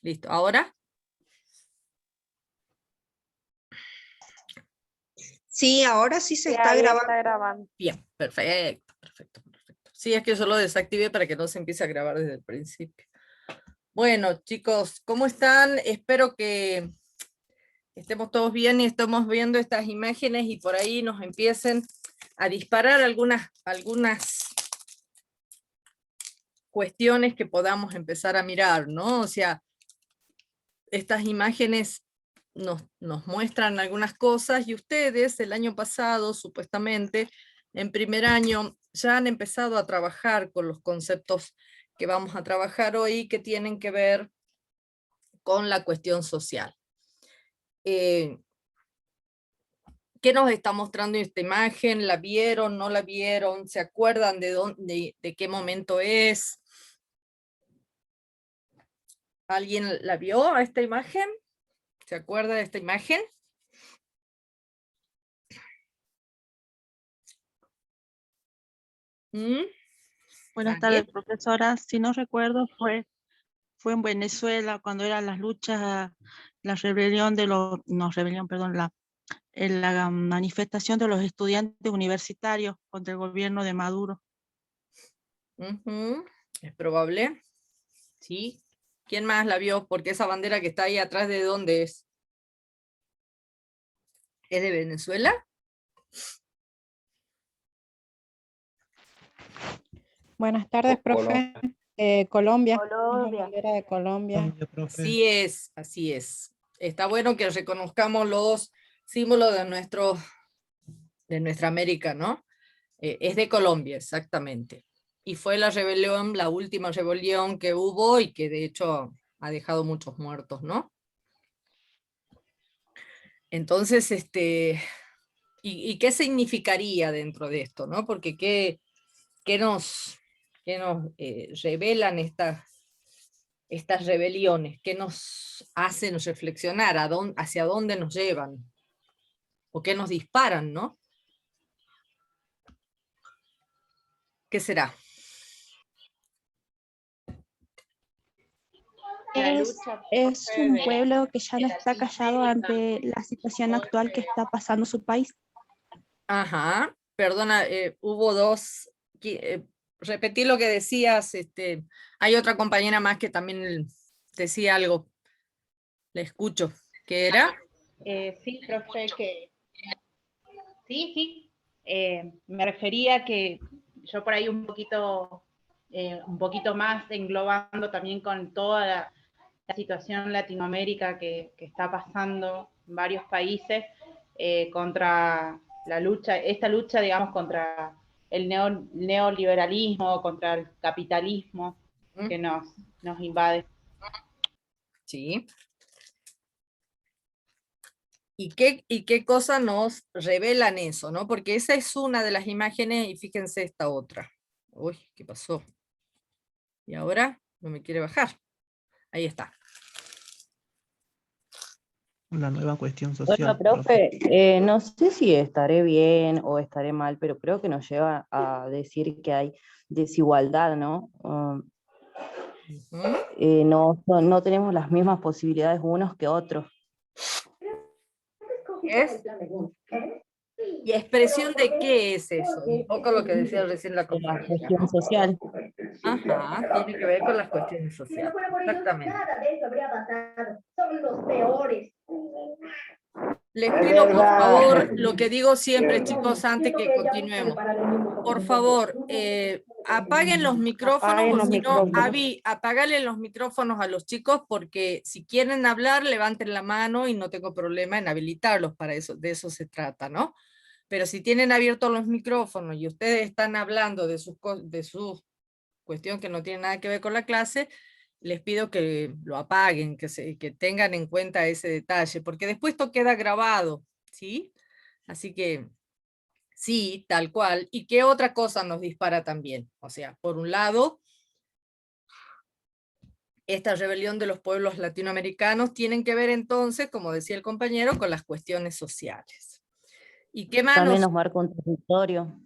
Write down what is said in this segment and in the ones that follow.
Listo, ¿ahora? Sí, ahora sí se Sí, está ahí grabando. está grabando. Bien, perfecto, perfecto, perfecto. Sí, es que yo lo desactivé para que no se empiece a grabar desde el principio. Bueno, chicos, ¿cómo están? Espero que estemos todos bien y estemos viendo estas imágenes y por ahí nos empiecen a disparar algunas cuestiones que podamos empezar a mirar, ¿no? O sea, estas imágenes nos muestran algunas cosas y ustedes el año pasado, supuestamente, en primer año, ya han empezado a trabajar con los conceptos que vamos a trabajar hoy que tienen que ver con la cuestión social. ¿Qué nos está mostrando esta imagen? ¿La vieron? ¿No la vieron? ¿Se acuerdan de qué momento es? ¿Alguien la vio a esta imagen? ¿Se acuerda de esta imagen? ¿Mm? Buenas tardes, profesora. Si no recuerdo, fue en Venezuela cuando eran las luchas, la rebelión de los, no, rebelión, perdón, la manifestación de los estudiantes universitarios contra el gobierno de Maduro. Es probable. Sí. ¿Quién más la vio? Porque esa bandera que está ahí atrás, ¿de dónde es? ¿Es de Venezuela? Buenas tardes, profe. Colombia. Es la Colombia. bandera de Colombia. Así es, así es. Está bueno que reconozcamos los símbolos de nuestra América, ¿no? Es de Colombia, exactamente. Y fue la rebelión, la última rebelión que hubo y que de hecho ha dejado muchos muertos, ¿no? Entonces, ¿y qué significaría dentro de esto, no? Porque qué nos revelan estas rebeliones, qué nos hacen reflexionar, hacia dónde nos llevan, o qué nos disparan, ¿no? ¿Qué será? Es un pueblo que ya no está callado ante la situación actual que está pasando su país. Ajá, perdona, hubo dos, repetí lo que decías, hay otra compañera más que también decía algo, le escucho, ¿qué era? Sí, profe, que sí, me refería que yo por ahí un poquito más englobando también con toda la situación en Latinoamérica que está pasando en varios países contra la lucha, esta lucha, digamos, contra el neoliberalismo, contra el capitalismo que nos invade. Sí. ¿Y qué cosa nos revelan eso, no? Porque esa es una de las imágenes y fíjense esta otra. Uy, ¿qué pasó? Y ahora no me quiere bajar. Ahí está. La nueva cuestión social. Bueno, profe, no sé si estaré bien o estaré mal, pero creo que nos lleva a decir que hay desigualdad, ¿no? No tenemos las mismas posibilidades unos que otros. ¿Es? ¿Y expresión de qué es eso? Un poco lo que decía recién la La compañera, cuestión ¿no? social. Ajá, tiene que ver con las cuestiones sociales. Exactamente. Nada de eso habría pasado. Son los peores. Les pido por favor, lo que digo siempre, chicos, antes que continuemos. Por favor, apaguen los micrófonos, Apaguen o los si no, micrófonos. apagale los micrófonos a los chicos, porque si quieren hablar, levanten la mano y no tengo problema en habilitarlos para eso, de eso se trata, ¿no? Pero si tienen abiertos los micrófonos y ustedes están hablando de su cuestión que no tiene nada que ver con la clase, les pido que lo apaguen, que tengan en cuenta ese detalle, porque después esto queda grabado, ¿sí? Así que sí, tal cual. ¿Y qué otra cosa nos dispara también? O sea, por un lado, esta rebelión de los pueblos latinoamericanos tienen que ver entonces, como decía el compañero, con las cuestiones sociales. ¿Y qué más También nos marca un territorio.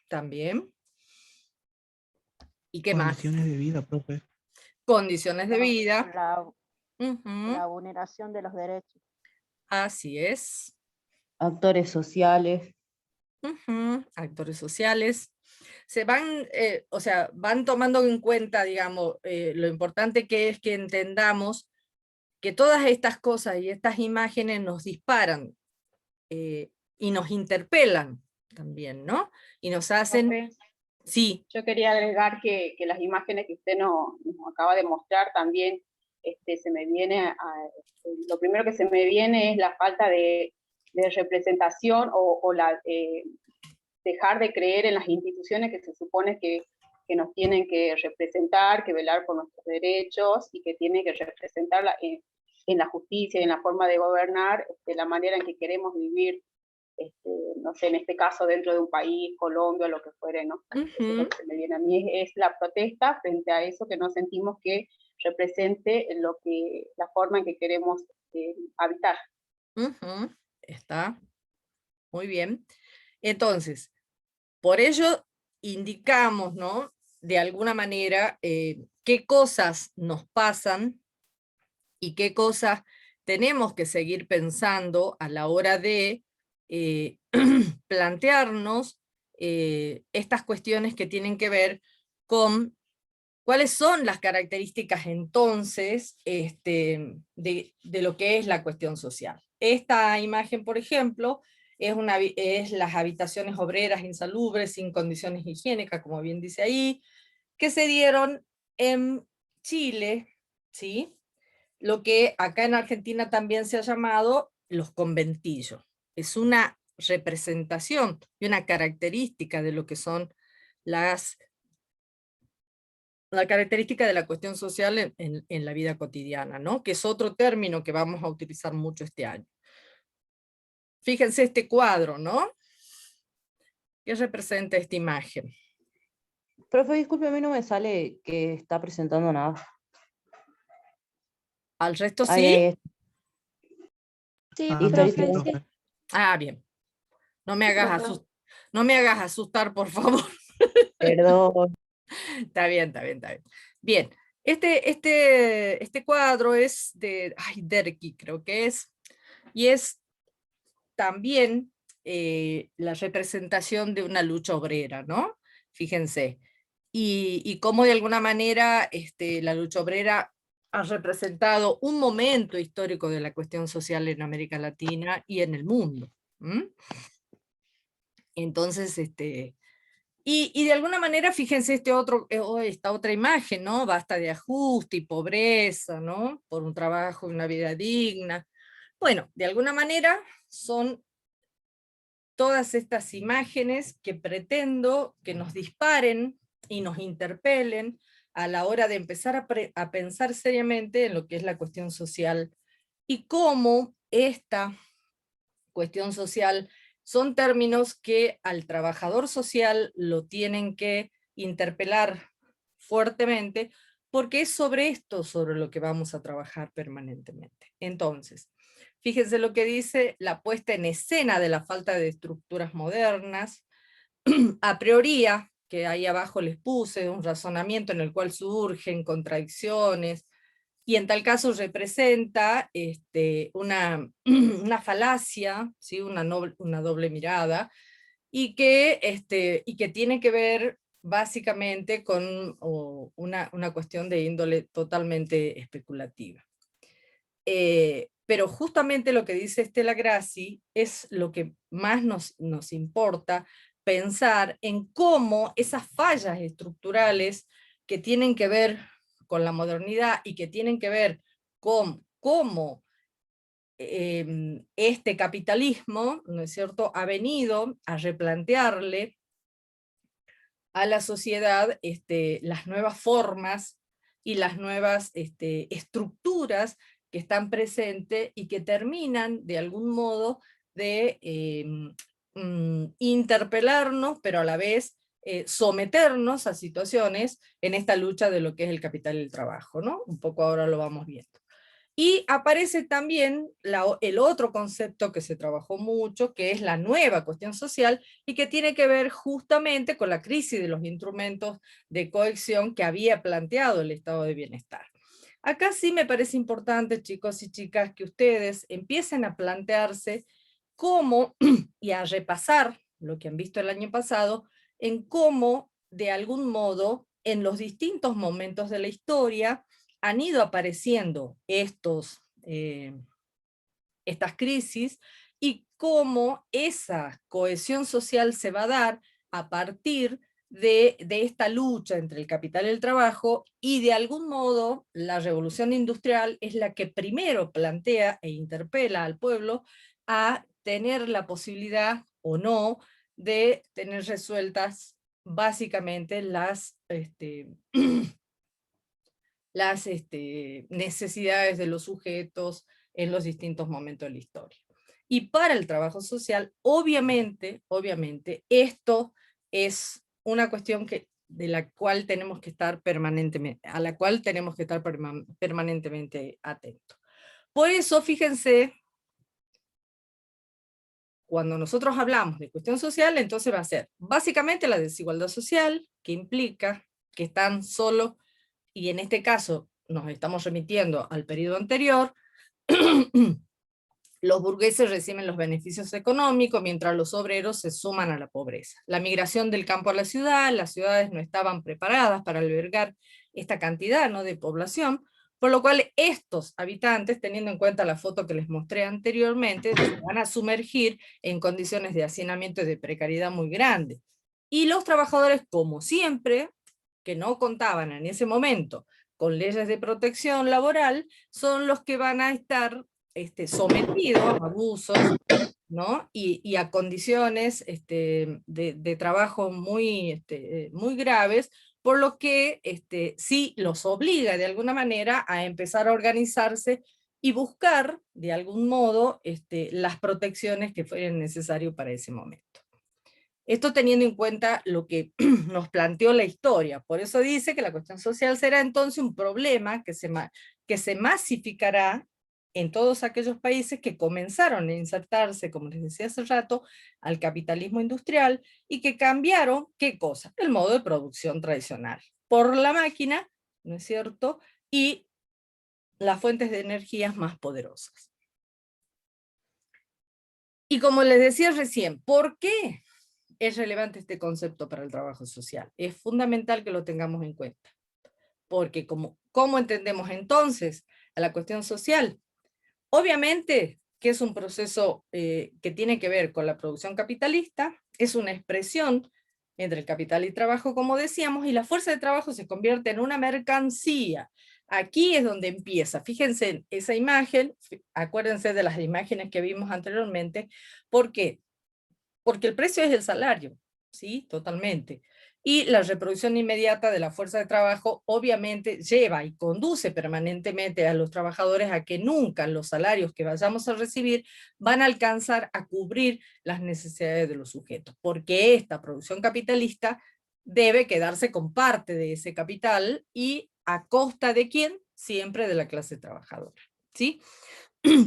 También. ¿Y qué más? Condiciones de vida, profe. condiciones de vida. La Ujú, vulneración de los derechos. así es. Actores sociales. Ujú, actores sociales. Se van, o sea, van tomando en cuenta, digamos, lo importante que es que entendamos que todas estas cosas y estas imágenes nos disparan y nos interpelan también, ¿no? Y nos hacen... Profe, Sí, yo quería agregar que las imágenes que usted nos acaba de mostrar también se me viene lo primero que se me viene es la falta de representación o dejar de creer en las instituciones que se supone que nos tienen que representar, que velar por nuestros derechos y que tienen que representar en la justicia y en la forma de gobernar la manera en que queremos vivir, no sé, en este caso dentro de un país, Colombia, lo que fuere, ¿no? Eso es lo que se me viene a mí, es la protesta frente a eso, que no sentimos que represente la forma en que queremos habitar. está muy bien. Entonces, por ello indicamos, ¿no? De alguna manera, qué cosas nos pasan y qué cosas tenemos que seguir pensando a la hora de plantearnos estas cuestiones que tienen que ver con cuáles son las características entonces de lo que es la cuestión social. Esta imagen, por ejemplo, es las habitaciones obreras insalubres, sin condiciones higiénicas, como bien dice ahí, que se dieron en Chile, ¿sí? Lo que acá en Argentina también se ha llamado los conventillos. Es una representación y una característica de lo que son la característica de la cuestión social en la vida cotidiana, ¿no? Que es otro término que vamos a utilizar mucho este año. Fíjense este cuadro, ¿no? ¿Qué representa esta imagen? Profe, disculpe, a mí no me sale que está presentando nada. ¿Al resto sí? Ahí. Sí, Ah, Listo, profe, listo. sí. Ah, bien. No me hagas asustar, por favor. Perdón. Está bien, está bien, está bien. Bien, este cuadro es de Derqui, creo que es, y es también la representación de una lucha obrera, ¿no? Fíjense. Y cómo de alguna manera la lucha obrera ha representado un momento histórico de la cuestión social en América Latina y en el mundo. Entonces, y de alguna manera, fíjense esta otra imagen, ¿no? Basta de ajuste y pobreza, ¿no? Por un trabajo y una vida digna. Bueno, de alguna manera son todas estas imágenes que pretendo que nos disparen y nos interpelen a la hora de empezar a pensar seriamente en lo que es la cuestión social y cómo esta cuestión social son términos que al trabajador social lo tienen que interpelar fuertemente, porque es sobre esto sobre lo que vamos a trabajar permanentemente. Entonces, fíjense lo que dice la puesta en escena de la falta de estructuras modernas, a priori, que ahí abajo les puse, un razonamiento en el cual surgen contradicciones, y en tal caso representa una falacia, ¿sí? una doble mirada, y que tiene que ver básicamente con una cuestión de índole totalmente especulativa. Pero justamente lo que dice Stella Grassi es lo que más nos importa, pensar en cómo esas fallas estructurales que tienen que ver con la modernidad y que tienen que ver con cómo este capitalismo, ¿no es cierto?, ha venido a replantearle a la sociedad las nuevas formas y las nuevas estructuras que están presentes y que terminan de algún modo de interpelarnos, pero a la vez someternos a situaciones en esta lucha de lo que es el capital y el trabajo, ¿no? Un poco ahora lo vamos viendo. Y aparece también el otro concepto que se trabajó mucho, que es la nueva cuestión social, y que tiene que ver justamente con la crisis de los instrumentos de cohesión que había planteado el estado de bienestar. Acá sí me parece importante, chicos y chicas, que ustedes empiecen a plantearse cómo, y a repasar lo que han visto el año pasado, en cómo, de algún modo, en los distintos momentos de la historia, han ido apareciendo estas crisis, y cómo esa cohesión social se va a dar a partir de esta lucha entre el capital y el trabajo, y de algún modo la revolución industrial es la que primero plantea e interpela al pueblo a tener la posibilidad o no de tener resueltas básicamente las necesidades de los sujetos en los distintos momentos de la historia. Y para el trabajo social, obviamente, esto es una cuestión de la cual tenemos que estar permanentemente, a la cual tenemos que estar permanentemente atentos. Por eso, fíjense, cuando nosotros hablamos de cuestión social, entonces va a ser básicamente la desigualdad social, que implica que están solo, y en este caso nos estamos remitiendo al periodo anterior, los burgueses reciben los beneficios económicos mientras los obreros se suman a la pobreza. La migración del campo a la ciudad, las ciudades no estaban preparadas para albergar esta cantidad, ¿no?, de población, por lo cual estos habitantes, teniendo en cuenta la foto que les mostré anteriormente, se van a sumergir en condiciones de hacinamiento y de precariedad muy grandes. Y los trabajadores, como siempre, que no contaban en ese momento con leyes de protección laboral, son los que van a estar sometidos a abusos, ¿no?, y a condiciones de trabajo muy graves, por lo que sí los obliga de alguna manera a empezar a organizarse y buscar de algún modo las protecciones que fueran necesarias para ese momento. Esto teniendo en cuenta lo que nos planteó la historia. Por eso dice que la cuestión social será entonces un problema que se masificará en todos aquellos países que comenzaron a insertarse, como les decía hace rato, al capitalismo industrial, y que cambiaron, ¿qué cosa? El modo de producción tradicional, por la máquina, ¿no es cierto?, y las fuentes de energías más poderosas. Y como les decía recién, ¿por qué es relevante este concepto para el trabajo social? Es fundamental que lo tengamos en cuenta, porque ¿cómo entendemos entonces a la cuestión social? Obviamente que es un proceso que tiene que ver con la producción capitalista, es una expresión entre el capital y trabajo, como decíamos, y la fuerza de trabajo se convierte en una mercancía. Aquí es donde empieza. Fíjense en esa imagen, acuérdense de las imágenes que vimos anteriormente. ¿Por qué? Porque el precio es el salario, ¿sí? Totalmente. Y la reproducción inmediata de la fuerza de trabajo obviamente lleva y conduce permanentemente a los trabajadores a que nunca los salarios que vayamos a recibir van a alcanzar a cubrir las necesidades de los sujetos, porque esta producción capitalista debe quedarse con parte de ese capital, y a costa de ¿quién? Siempre de la clase trabajadora, ¿sí?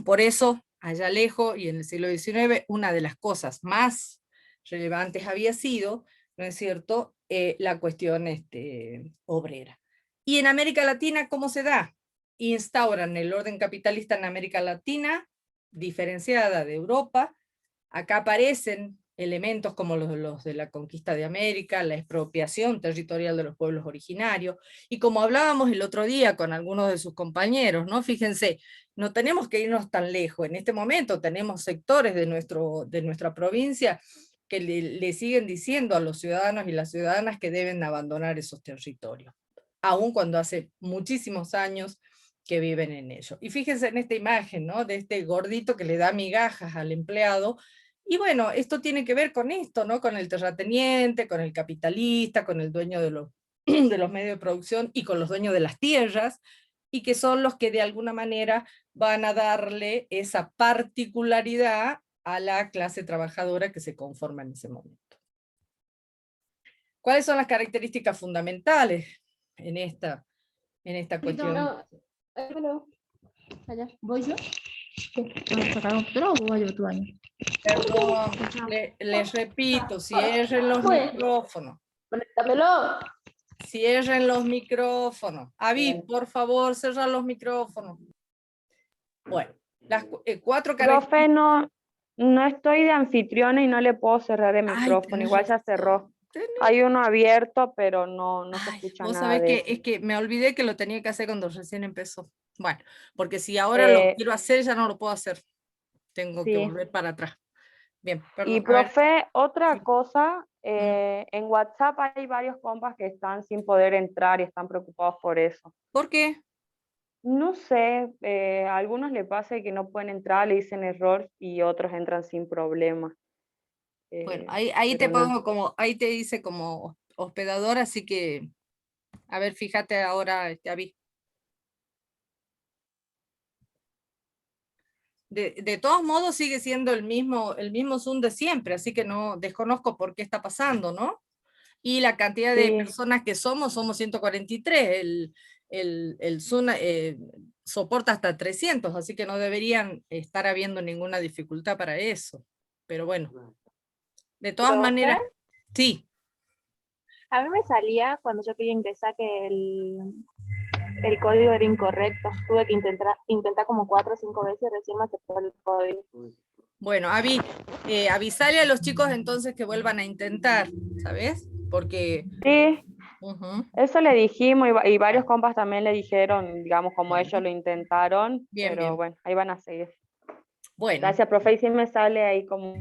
Por eso, allá lejos y en el siglo XIX, una de las cosas más relevantes había sido, ¿no es cierto?, la cuestión obrera. Y en América Latina, ¿cómo se da? Instauran el orden capitalista en América Latina, diferenciada de Europa. Acá aparecen elementos como los de la conquista de América, la expropiación territorial de los pueblos originarios, y como hablábamos el otro día con algunos de sus compañeros, ¿no? Fíjense, no tenemos que irnos tan lejos. En este momento tenemos sectores de nuestra provincia que le siguen diciendo a los ciudadanos y las ciudadanas que deben abandonar esos territorios, aun cuando hace muchísimos años que viven en ellos. Y fíjense en esta imagen, ¿no?, de este gordito que le da migajas al empleado. Y bueno, esto tiene que ver con esto, ¿no?, con el terrateniente, con el capitalista, con el dueño de los medios de producción y con los dueños de las tierras, y que son los que de alguna manera van a darle esa particularidad a la clase trabajadora que se conforma en ese momento. ¿Cuáles son las características fundamentales en esta cuestión? Allá, ¿voy yo? ¿Tengo que sacar un computador o voy a tu baño? Perdón, les repito, cierren los micrófonos. Conéctamelo. Cierren los micrófonos. Avi, por favor, cerrar los micrófonos. Bueno, las 4 Profe, no estoy de anfitriona y no le puedo cerrar el Ay, micrófono, tenés igual ya razón, cerró. tenés- Hay uno abierto, pero no se Ay, escucha vos nada sabés de que eso. es que me olvidé que lo tenía que hacer cuando recién empezó. Bueno, porque si ahora lo quiero hacer, ya no lo puedo hacer. Tengo que Sí. volver para atrás. Bien, perdón. Y A ver, profe, otra sí. cosa, en WhatsApp hay varios compas que están sin poder entrar y están preocupados por eso. ¿Por qué? No sé, a algunos les pasa que no pueden entrar, le dicen error y otros entran sin problema. Bueno, ahí te pero no. pongo como, ahí te dice como hospedador, así que, a ver, fíjate ahora, Avi. De todos modos sigue siendo el mismo Zoom de siempre, así que no desconozco por qué está pasando, ¿no? Y la cantidad de Sí. personas que somos 143, el Zoom soporta hasta 300, así que no deberían estar habiendo ninguna dificultad para eso. Pero bueno, de todas ¿Profe? maneras, sí. A mí me salía cuando yo quería ingresar que el código era incorrecto. Tuve que intentar como 4 o 5 veces, recién me aceptó el código. Bueno, Avi, avisale a los chicos entonces que vuelvan a intentar, ¿sabes? Porque... Sí, Ujú. eso le dijimos y varios compas también le dijeron, digamos, como ellos lo intentaron, Bien, pero bien. bueno, ahí van a seguir. Bueno, Gracias, profe, y sí me sale ahí como...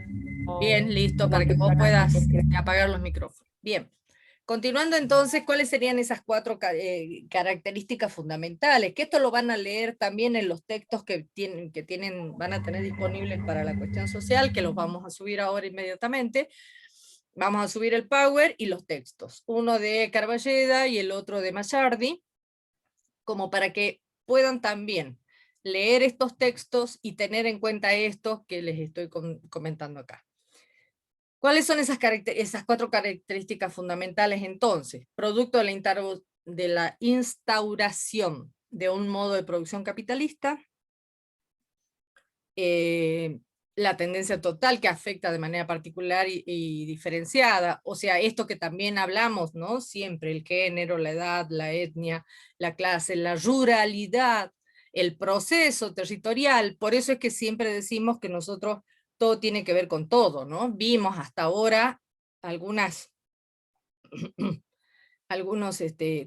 bien, listo, para que vos puedas apagar los micrófonos. Bien. Continuando entonces, ¿cuáles serían esas 4 características fundamentales? Que esto lo van a leer también en los textos que van a tener disponibles para la cuestión social, que los vamos a subir ahora inmediatamente. Vamos a subir el Power y los textos, uno de Carballeda y el otro de Mayardi, como para que puedan también leer estos textos y tener en cuenta estos que les estoy comentando acá. ¿Cuáles son esas 4 características fundamentales entonces? Producto de la instauración de un modo de producción capitalista, la tendencia total que afecta de manera particular y diferenciada, o sea, esto que también hablamos, ¿no? Siempre, el género, la edad, la etnia, la clase, la ruralidad, el proceso territorial, por eso es que siempre decimos que nosotros todo tiene que ver con todo, ¿no? Vimos hasta ahora algunos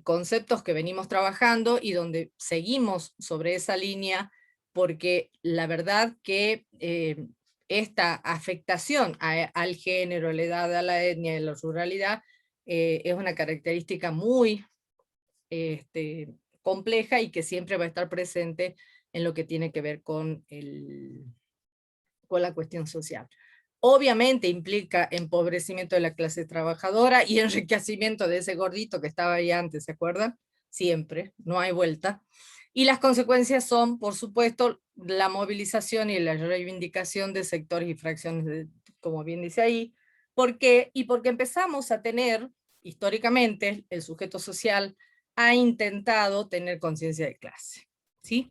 conceptos que venimos trabajando y donde seguimos sobre esa línea, porque la verdad que esta afectación al género, a la edad, a la etnia y a la ruralidad es una característica muy compleja y que siempre va a estar presente en lo que tiene que ver con la cuestión social. Obviamente implica empobrecimiento de la clase trabajadora y enriquecimiento de ese gordito que estaba ahí antes, ¿se acuerdan? Siempre, no hay vuelta. Y las consecuencias son, por supuesto, la movilización y la reivindicación de sectores y fracciones, como bien dice ahí. ¿Por qué? Y porque empezamos a tener, históricamente, el sujeto social ha intentado tener conciencia de clase, ¿sí?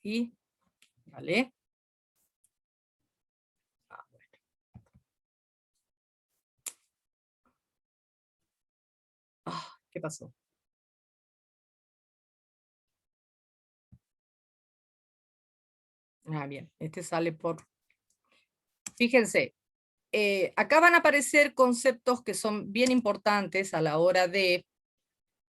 Y, ¿vale? ¿Qué pasó? Bien, este sale por... Fíjense, acá van a aparecer conceptos que son bien importantes a la hora de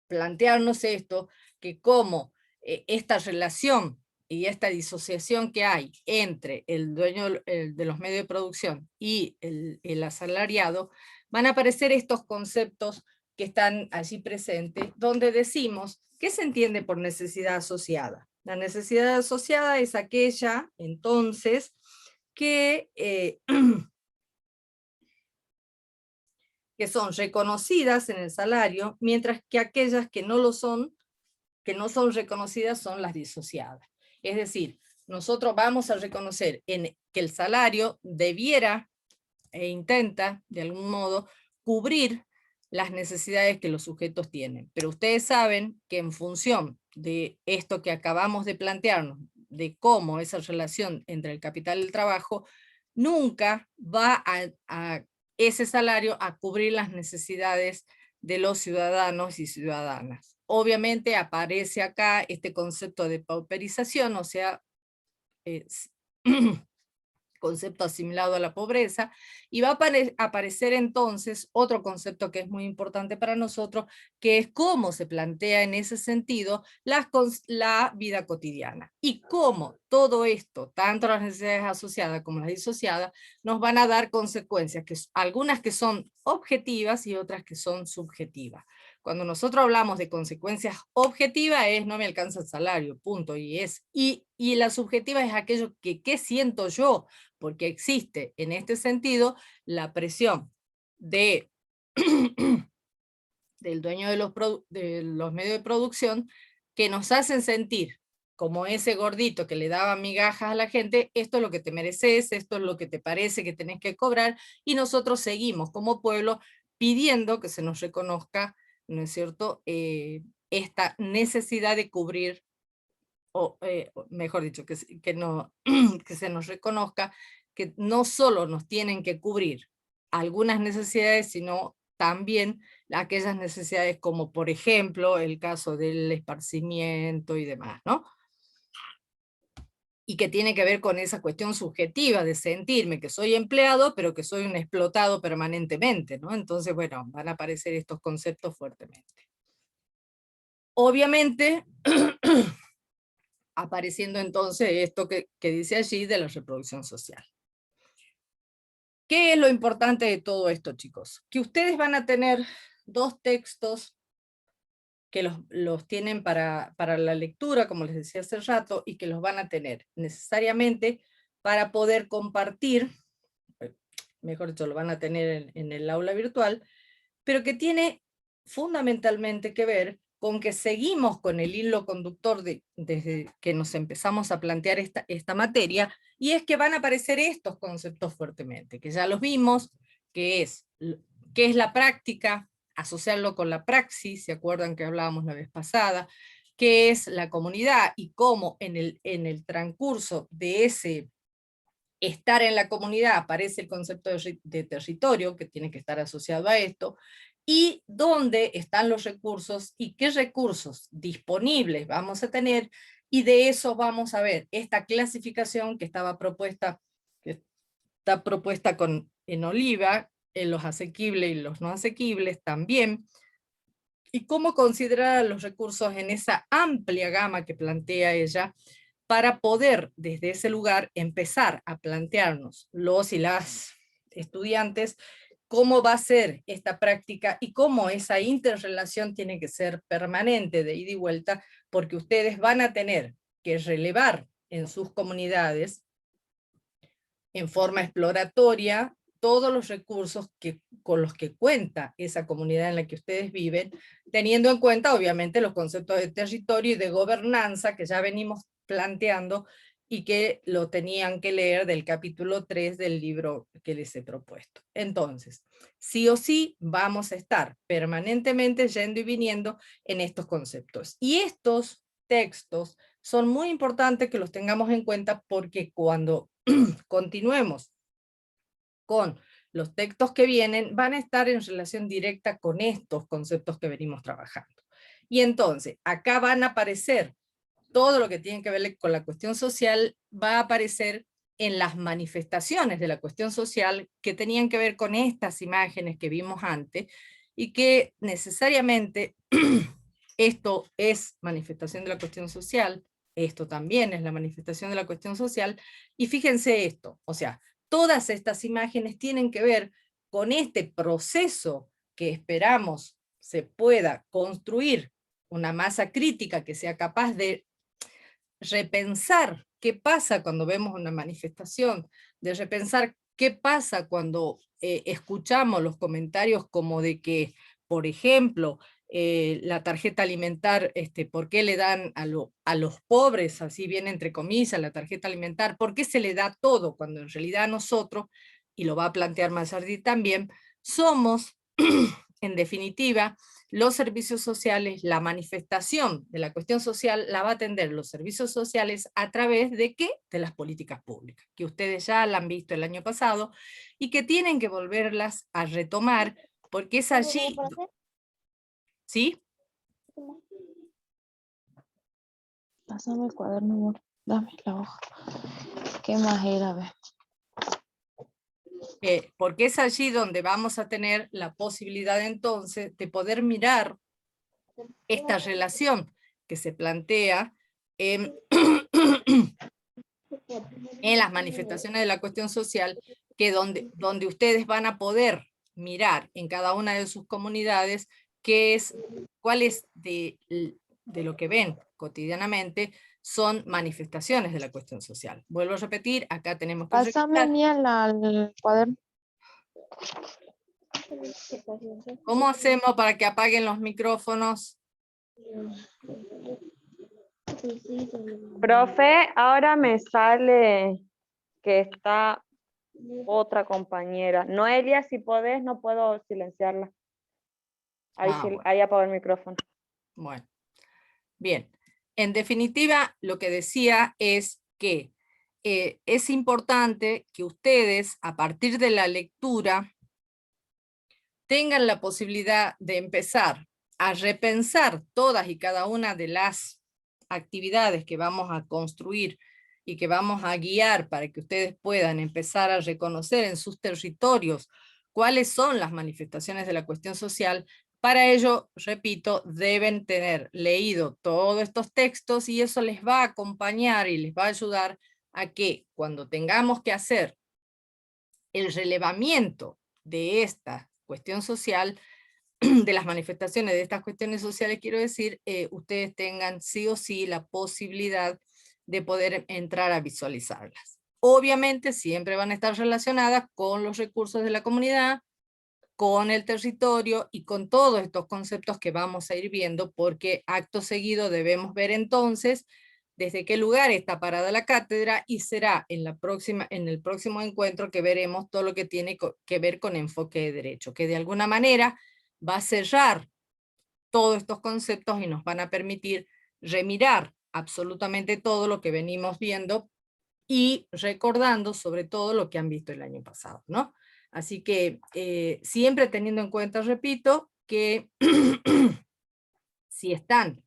plantearnos esto, que como esta relación y esta disociación que hay entre el dueño de los medios de producción y el asalariado, van a aparecer estos conceptos que están allí presentes, donde decimos, ¿qué se entiende por necesidad asociada? La necesidad asociada es aquella, entonces, que son reconocidas en el salario, mientras que aquellas que no lo son, que no son reconocidas, son las disociadas. Es decir, nosotros vamos a reconocer que el salario debiera e intenta, de algún modo, cubrir las necesidades que los sujetos tienen. Pero ustedes saben que en función de esto que acabamos de plantearnos, de cómo esa relación entre el capital y el trabajo, nunca va a ese salario a cubrir las necesidades de los ciudadanos y ciudadanas. Obviamente aparece acá este concepto de pauperización, o sea, concepto asimilado a la pobreza, y va a aparecer entonces otro concepto que es muy importante para nosotros, que es cómo se plantea en ese sentido la vida cotidiana, y cómo todo esto, tanto las necesidades asociadas como las disociadas, nos van a dar consecuencias, algunas que son objetivas y otras que son subjetivas. Cuando nosotros hablamos de consecuencias objetivas es no me alcanza el salario, punto, y la subjetiva es aquello que ¿qué siento yo? Porque existe en este sentido la presión del dueño de los medios de producción, que nos hacen sentir como ese gordito que le daba migajas a la gente, esto es lo que te mereces, esto es lo que te parece que tenés que cobrar, y nosotros seguimos como pueblo pidiendo que se nos reconozca, ¿no es cierto?, esta necesidad de cubrir, o mejor dicho, que se nos reconozca que no solo nos tienen que cubrir algunas necesidades, sino también aquellas necesidades como, por ejemplo, el caso del esparcimiento y demás, ¿no? Y que tiene que ver con esa cuestión subjetiva de sentirme que soy empleado, pero que soy un explotado permanentemente, ¿no? Entonces, bueno, van a aparecer estos conceptos fuertemente. Obviamente, apareciendo entonces esto que dice allí de la reproducción social. ¿Qué es lo importante de todo esto, chicos? Que ustedes van a tener dos textos que los tienen para la lectura, como les decía hace rato, y que los van a tener necesariamente para poder compartir, mejor dicho, lo van a tener en el aula virtual, pero que tiene fundamentalmente que ver con que seguimos con el hilo conductor desde que nos empezamos a plantear esta materia, y es que van a aparecer estos conceptos fuertemente, que ya los vimos, que es la práctica, asociarlo con la praxis, ¿se acuerdan que hablábamos la vez pasada? ¿Qué es la comunidad? Y cómo en el transcurso de ese estar en la comunidad aparece el concepto de territorio, que tiene que estar asociado a esto, y dónde están los recursos y qué recursos disponibles vamos a tener, y de eso vamos a ver esta clasificación que está propuesta en Oliva, en los asequibles y los no asequibles también, y cómo considerar los recursos en esa amplia gama que plantea ella, para poder desde ese lugar empezar a plantearnos los y las estudiantes cómo va a ser esta práctica y cómo esa interrelación tiene que ser permanente, de ida y vuelta, porque ustedes van a tener que relevar en sus comunidades en forma exploratoria todos los recursos con los que cuenta esa comunidad en la que ustedes viven, teniendo en cuenta obviamente los conceptos de territorio y de gobernanza que ya venimos planteando y que lo tenían que leer del capítulo 3 del libro que les he propuesto. Entonces, sí o sí vamos a estar permanentemente yendo y viniendo en estos conceptos. Y estos textos son muy importantes que los tengamos en cuenta, porque cuando continuemos con los textos que vienen, van a estar en relación directa con estos conceptos que venimos trabajando. Y entonces, acá van a aparecer todo lo que tiene que ver con la cuestión social, va a aparecer en las manifestaciones de la cuestión social que tenían que ver con estas imágenes que vimos antes, y que necesariamente esto es manifestación de la cuestión social, esto también es la manifestación de la cuestión social, y fíjense esto, o sea, todas estas imágenes tienen que ver con este proceso que esperamos se pueda construir una masa crítica que sea capaz de repensar qué pasa cuando vemos una manifestación, de repensar qué pasa cuando escuchamos los comentarios como de que, por ejemplo, la tarjeta alimentar, ¿por qué le dan a los pobres, así bien entre comillas, la tarjeta alimentar? ¿Por qué se le da todo cuando en realidad nosotros, y lo va a plantear Mazardi también, somos en definitiva, los servicios sociales, la manifestación de la cuestión social la va a atender los servicios sociales a través de ¿qué? De las políticas públicas, que ustedes ya la han visto el año pasado y que tienen que volverlas a retomar porque es allí... ¿Sí? Pásame el cuaderno, amor. Dame la hoja. ¿Qué más era? A ver. Porque es allí donde vamos a tener la posibilidad entonces de poder mirar esta relación que se plantea en, en las manifestaciones de la cuestión social, que donde ustedes van a poder mirar en cada una de sus comunidades cuál es de lo que ven cotidianamente son manifestaciones de la cuestión social. Vuelvo a repetir, acá tenemos que Pásame al cuaderno. ¿Cómo hacemos para que apaguen los micrófonos? Profe, ahora me sale que está otra compañera. Noelia, si podés, no puedo silenciarla. Ahí, Bueno. ahí apago el micrófono. Bueno, bien. En definitiva, lo que decía es que es importante que ustedes, a partir de la lectura, tengan la posibilidad de empezar a repensar todas y cada una de las actividades que vamos a construir y que vamos a guiar para que ustedes puedan empezar a reconocer en sus territorios cuáles son las manifestaciones de la cuestión social. Para ello, repito, deben tener leído todos estos textos y eso les va a acompañar y les va a ayudar a que cuando tengamos que hacer el relevamiento de esta cuestión social, de las manifestaciones de estas cuestiones sociales, quiero decir, ustedes tengan sí o sí la posibilidad de poder entrar a visualizarlas. Obviamente siempre van a estar relacionadas con los recursos de la comunidad, con el territorio y con todos estos conceptos que vamos a ir viendo, porque acto seguido debemos ver entonces desde qué lugar está parada la cátedra y será en el próximo encuentro que veremos todo lo que tiene que ver con enfoque de derecho, que de alguna manera va a cerrar todos estos conceptos y nos van a permitir remirar absolutamente todo lo que venimos viendo y recordando sobre todo lo que han visto el año pasado, ¿no? Así que siempre teniendo en cuenta, repito, que si están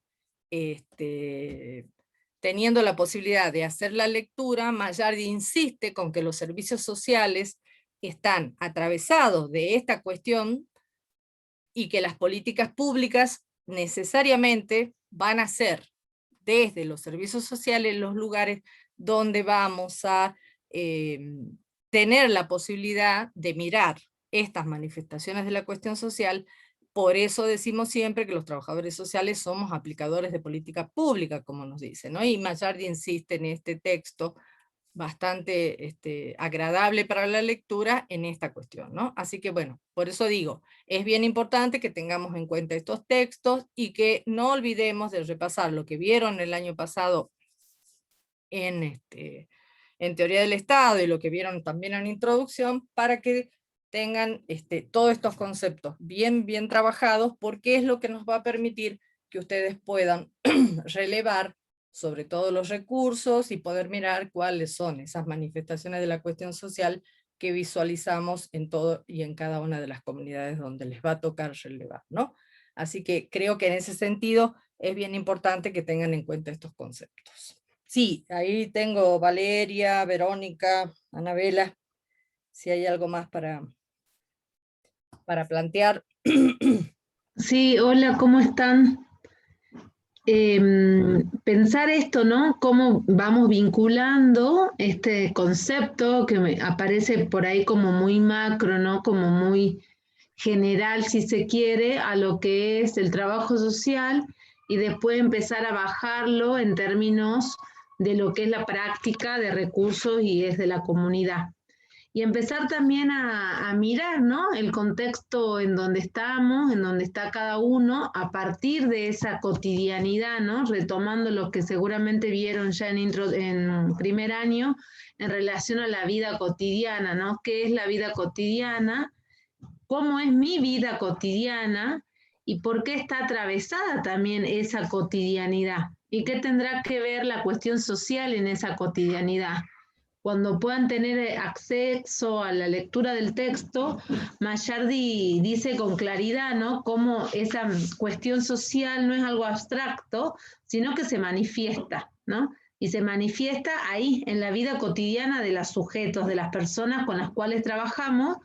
teniendo la posibilidad de hacer la lectura, Mayardi insiste con que los servicios sociales están atravesados de esta cuestión y que las políticas públicas necesariamente van a ser desde los servicios sociales los lugares donde vamos a tener la posibilidad de mirar estas manifestaciones de la cuestión social. Por eso decimos siempre que los trabajadores sociales somos aplicadores de política pública, como nos dice, ¿no? Y Mayardi insiste en este texto bastante agradable para la lectura en esta cuestión, ¿no? Así que bueno, por eso digo, es bien importante que tengamos en cuenta estos textos y que no olvidemos de repasar lo que vieron el año pasado en teoría del Estado y lo que vieron también en introducción, para que tengan todos estos conceptos bien trabajados, porque es lo que nos va a permitir que ustedes puedan relevar sobre todo los recursos y poder mirar cuáles son esas manifestaciones de la cuestión social que visualizamos en todo y en cada una de las comunidades donde les va a tocar relevar, ¿no? Así que creo que en ese sentido es bien importante que tengan en cuenta estos conceptos. Sí, ahí tengo Valeria, Verónica, Anabela, si hay algo más para plantear. Sí, hola, ¿cómo están? Pensar esto, ¿no? Cómo vamos vinculando este concepto que me aparece por ahí como muy macro, ¿no? Como muy general, si se quiere, a lo que es el trabajo social y después empezar a bajarlo en términos de lo que es la práctica de recursos y es de la comunidad. Y empezar también a mirar, ¿no? El contexto en donde estamos, en donde está cada uno, a partir de esa cotidianidad, ¿no? Retomando lo que seguramente vieron ya en primer año, en relación a la vida cotidiana, ¿no? ¿Qué es la vida cotidiana? cómo es mi vida cotidiana y por qué está atravesada también esa cotidianidad y qué tendrá que ver la cuestión social en esa cotidianidad. Cuando puedan tener acceso a la lectura del texto, Mayardi dice con claridad, ¿no?, cómo esa cuestión social no es algo abstracto, sino que se manifiesta, ¿no? Y se manifiesta ahí, en la vida cotidiana de los sujetos, de las personas con las cuales trabajamos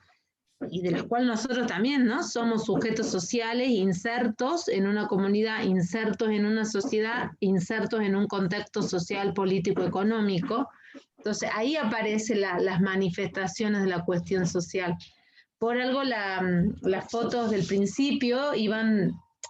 y de las cuales nosotros también, ¿no? Somos sujetos sociales insertos en una comunidad, insertos en una sociedad, insertos en un contexto social, político, económico. Entonces ahí aparecen las manifestaciones de la cuestión social. Por algo las fotos del principio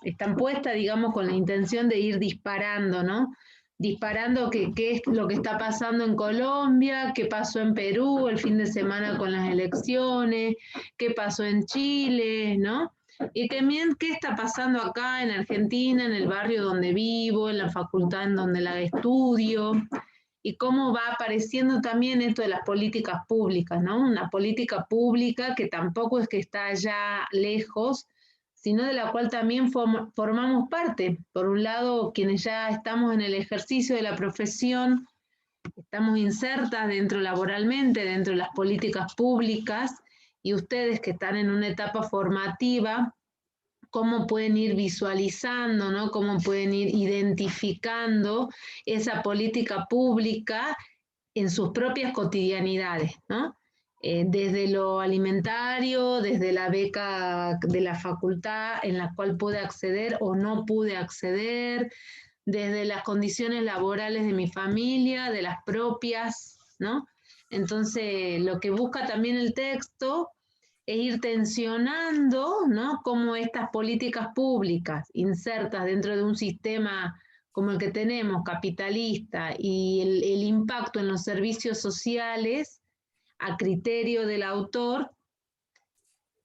están puestas, digamos, con la intención de ir disparando, ¿no? Disparando qué es lo que está pasando en Colombia, qué pasó en Perú el fin de semana con las elecciones, qué pasó en Chile, ¿no? Y también qué está pasando acá en Argentina, en el barrio donde vivo, en la facultad en donde la estudio, y cómo va apareciendo también esto de las políticas públicas, ¿no? Una política pública que tampoco es que está allá lejos, sino de la cual también formamos parte. Por un lado, quienes ya estamos en el ejercicio de la profesión, estamos insertas dentro laboralmente, dentro de las políticas públicas, y ustedes que están en una etapa formativa, cómo pueden ir visualizando, ¿no? Cómo pueden ir identificando esa política pública en sus propias cotidianidades, ¿no? Desde lo alimentario, desde la beca de la facultad en la cual pude acceder o no pude acceder, desde las condiciones laborales de mi familia, de las propias, ¿no? Entonces, lo que busca también el texto es ir tensionando, ¿no?, cómo estas políticas públicas insertas dentro de un sistema como el que tenemos, capitalista, y el impacto en los servicios sociales, a criterio del autor,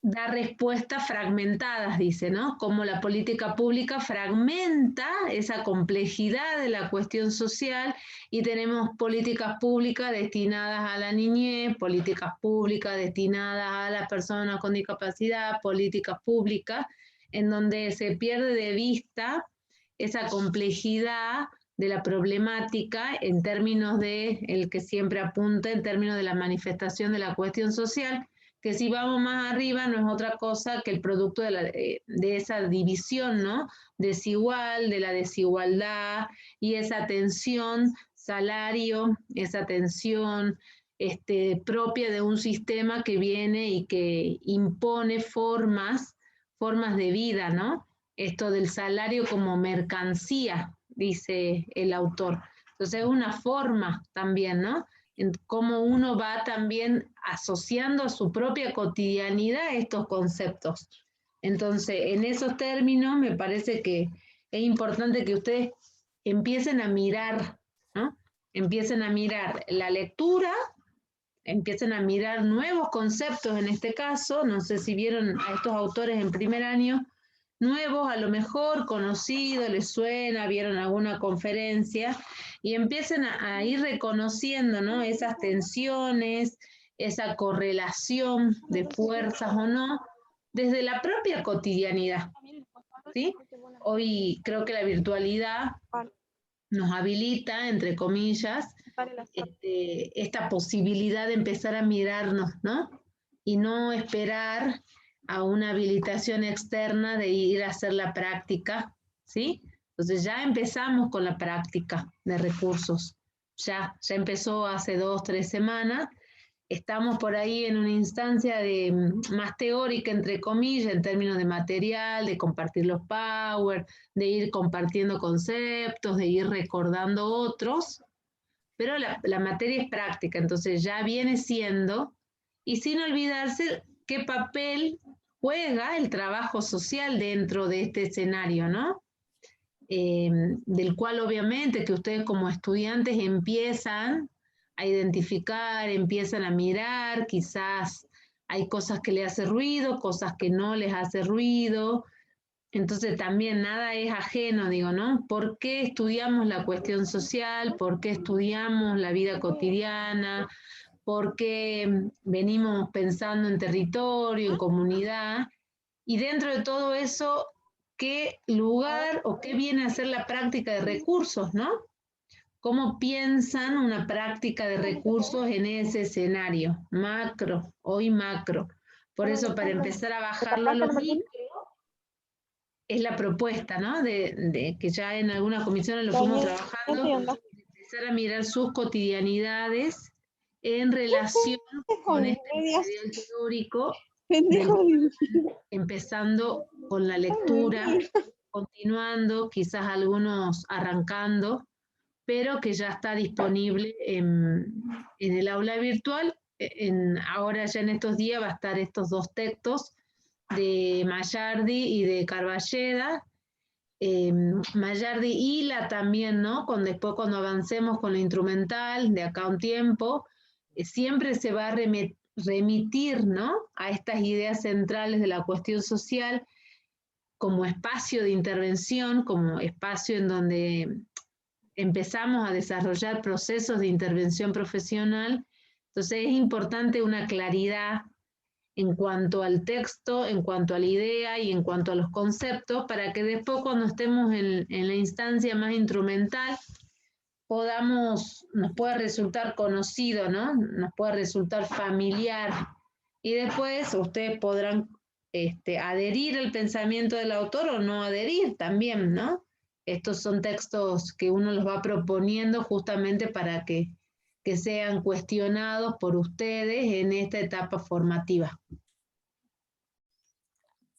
da respuestas fragmentadas, dice, ¿no? Cómo la política pública fragmenta esa complejidad de la cuestión social y tenemos políticas públicas destinadas a la niñez, políticas públicas destinadas a las personas con discapacidad, políticas públicas en donde se pierde de vista esa complejidad de la problemática en términos de el que siempre apunta, en términos de la manifestación de la cuestión social, que si vamos más arriba no es otra cosa que el producto de esa división, ¿no?, desigual, de la desigualdad y esa tensión salario, esa tensión propia de un sistema que viene y que impone formas de vida, ¿no? Esto del salario como mercancía, dice el autor. Entonces es una forma también, ¿no?, en cómo uno va también asociando a su propia cotidianidad estos conceptos. Entonces, en esos términos me parece que es importante que ustedes empiecen a mirar, ¿no? Empiecen a mirar la lectura, empiecen a mirar nuevos conceptos en este caso, no sé si vieron a estos autores en primer año, nuevos, a lo mejor conocidos, les suena, vieron alguna conferencia, y empiecen a ir reconociendo, ¿no?, esas tensiones, esa correlación de fuerzas o no, desde la propia cotidianidad, ¿sí? Hoy creo que la virtualidad nos habilita, entre comillas, esta posibilidad de empezar a mirarnos, ¿no? Y no esperar a una habilitación externa de ir a hacer la práctica, ¿sí? Entonces ya empezamos con la práctica de recursos, ya empezó hace 2 o 3 semanas, estamos por ahí en una instancia más teórica, entre comillas, en términos de material, de compartir los power, de ir compartiendo conceptos, de ir recordando otros, pero la materia es práctica, entonces ya viene siendo, y sin olvidarse qué papel juega el trabajo social dentro de este escenario, ¿no? Del cual obviamente que ustedes como estudiantes empiezan a identificar, empiezan a mirar, quizás hay cosas que les hace ruido, cosas que no les hace ruido, entonces también nada es ajeno, digo, ¿no? ¿Por qué estudiamos la cuestión social? ¿Por qué estudiamos la vida cotidiana? por qué venimos pensando en territorio, en comunidad, y dentro de todo eso, qué lugar o qué viene a ser la práctica de recursos, ¿no? ¿Cómo piensan una práctica de recursos en ese escenario? Macro, hoy macro. Por eso, para empezar a bajarlo a los micro, es la propuesta, ¿no? De que ya en algunas comisiones lo fuimos trabajando, empezar a mirar sus cotidianidades en relación con este material teórico, empezando con la lectura, continuando, quizás algunos arrancando, pero que ya está disponible en el aula virtual. Ahora ya en estos días va a estar estos 2 textos de Mayardi y de Carballeda. Mayardi hila también, ¿no? Después cuando avancemos con lo instrumental, de acá a un tiempo, siempre se va a remitir, ¿no? A estas ideas centrales de la cuestión social como espacio de intervención, como espacio en donde empezamos a desarrollar procesos de intervención profesional. Entonces es importante una claridad en cuanto al texto, en cuanto a la idea y en cuanto a los conceptos, para que después cuando estemos en la instancia más instrumental, nos pueda resultar conocido, ¿no? Nos pueda resultar familiar, y después ustedes podrán adherir al pensamiento del autor o no adherir también, ¿no? Estos son textos que uno los va proponiendo justamente para que sean cuestionados por ustedes en esta etapa formativa.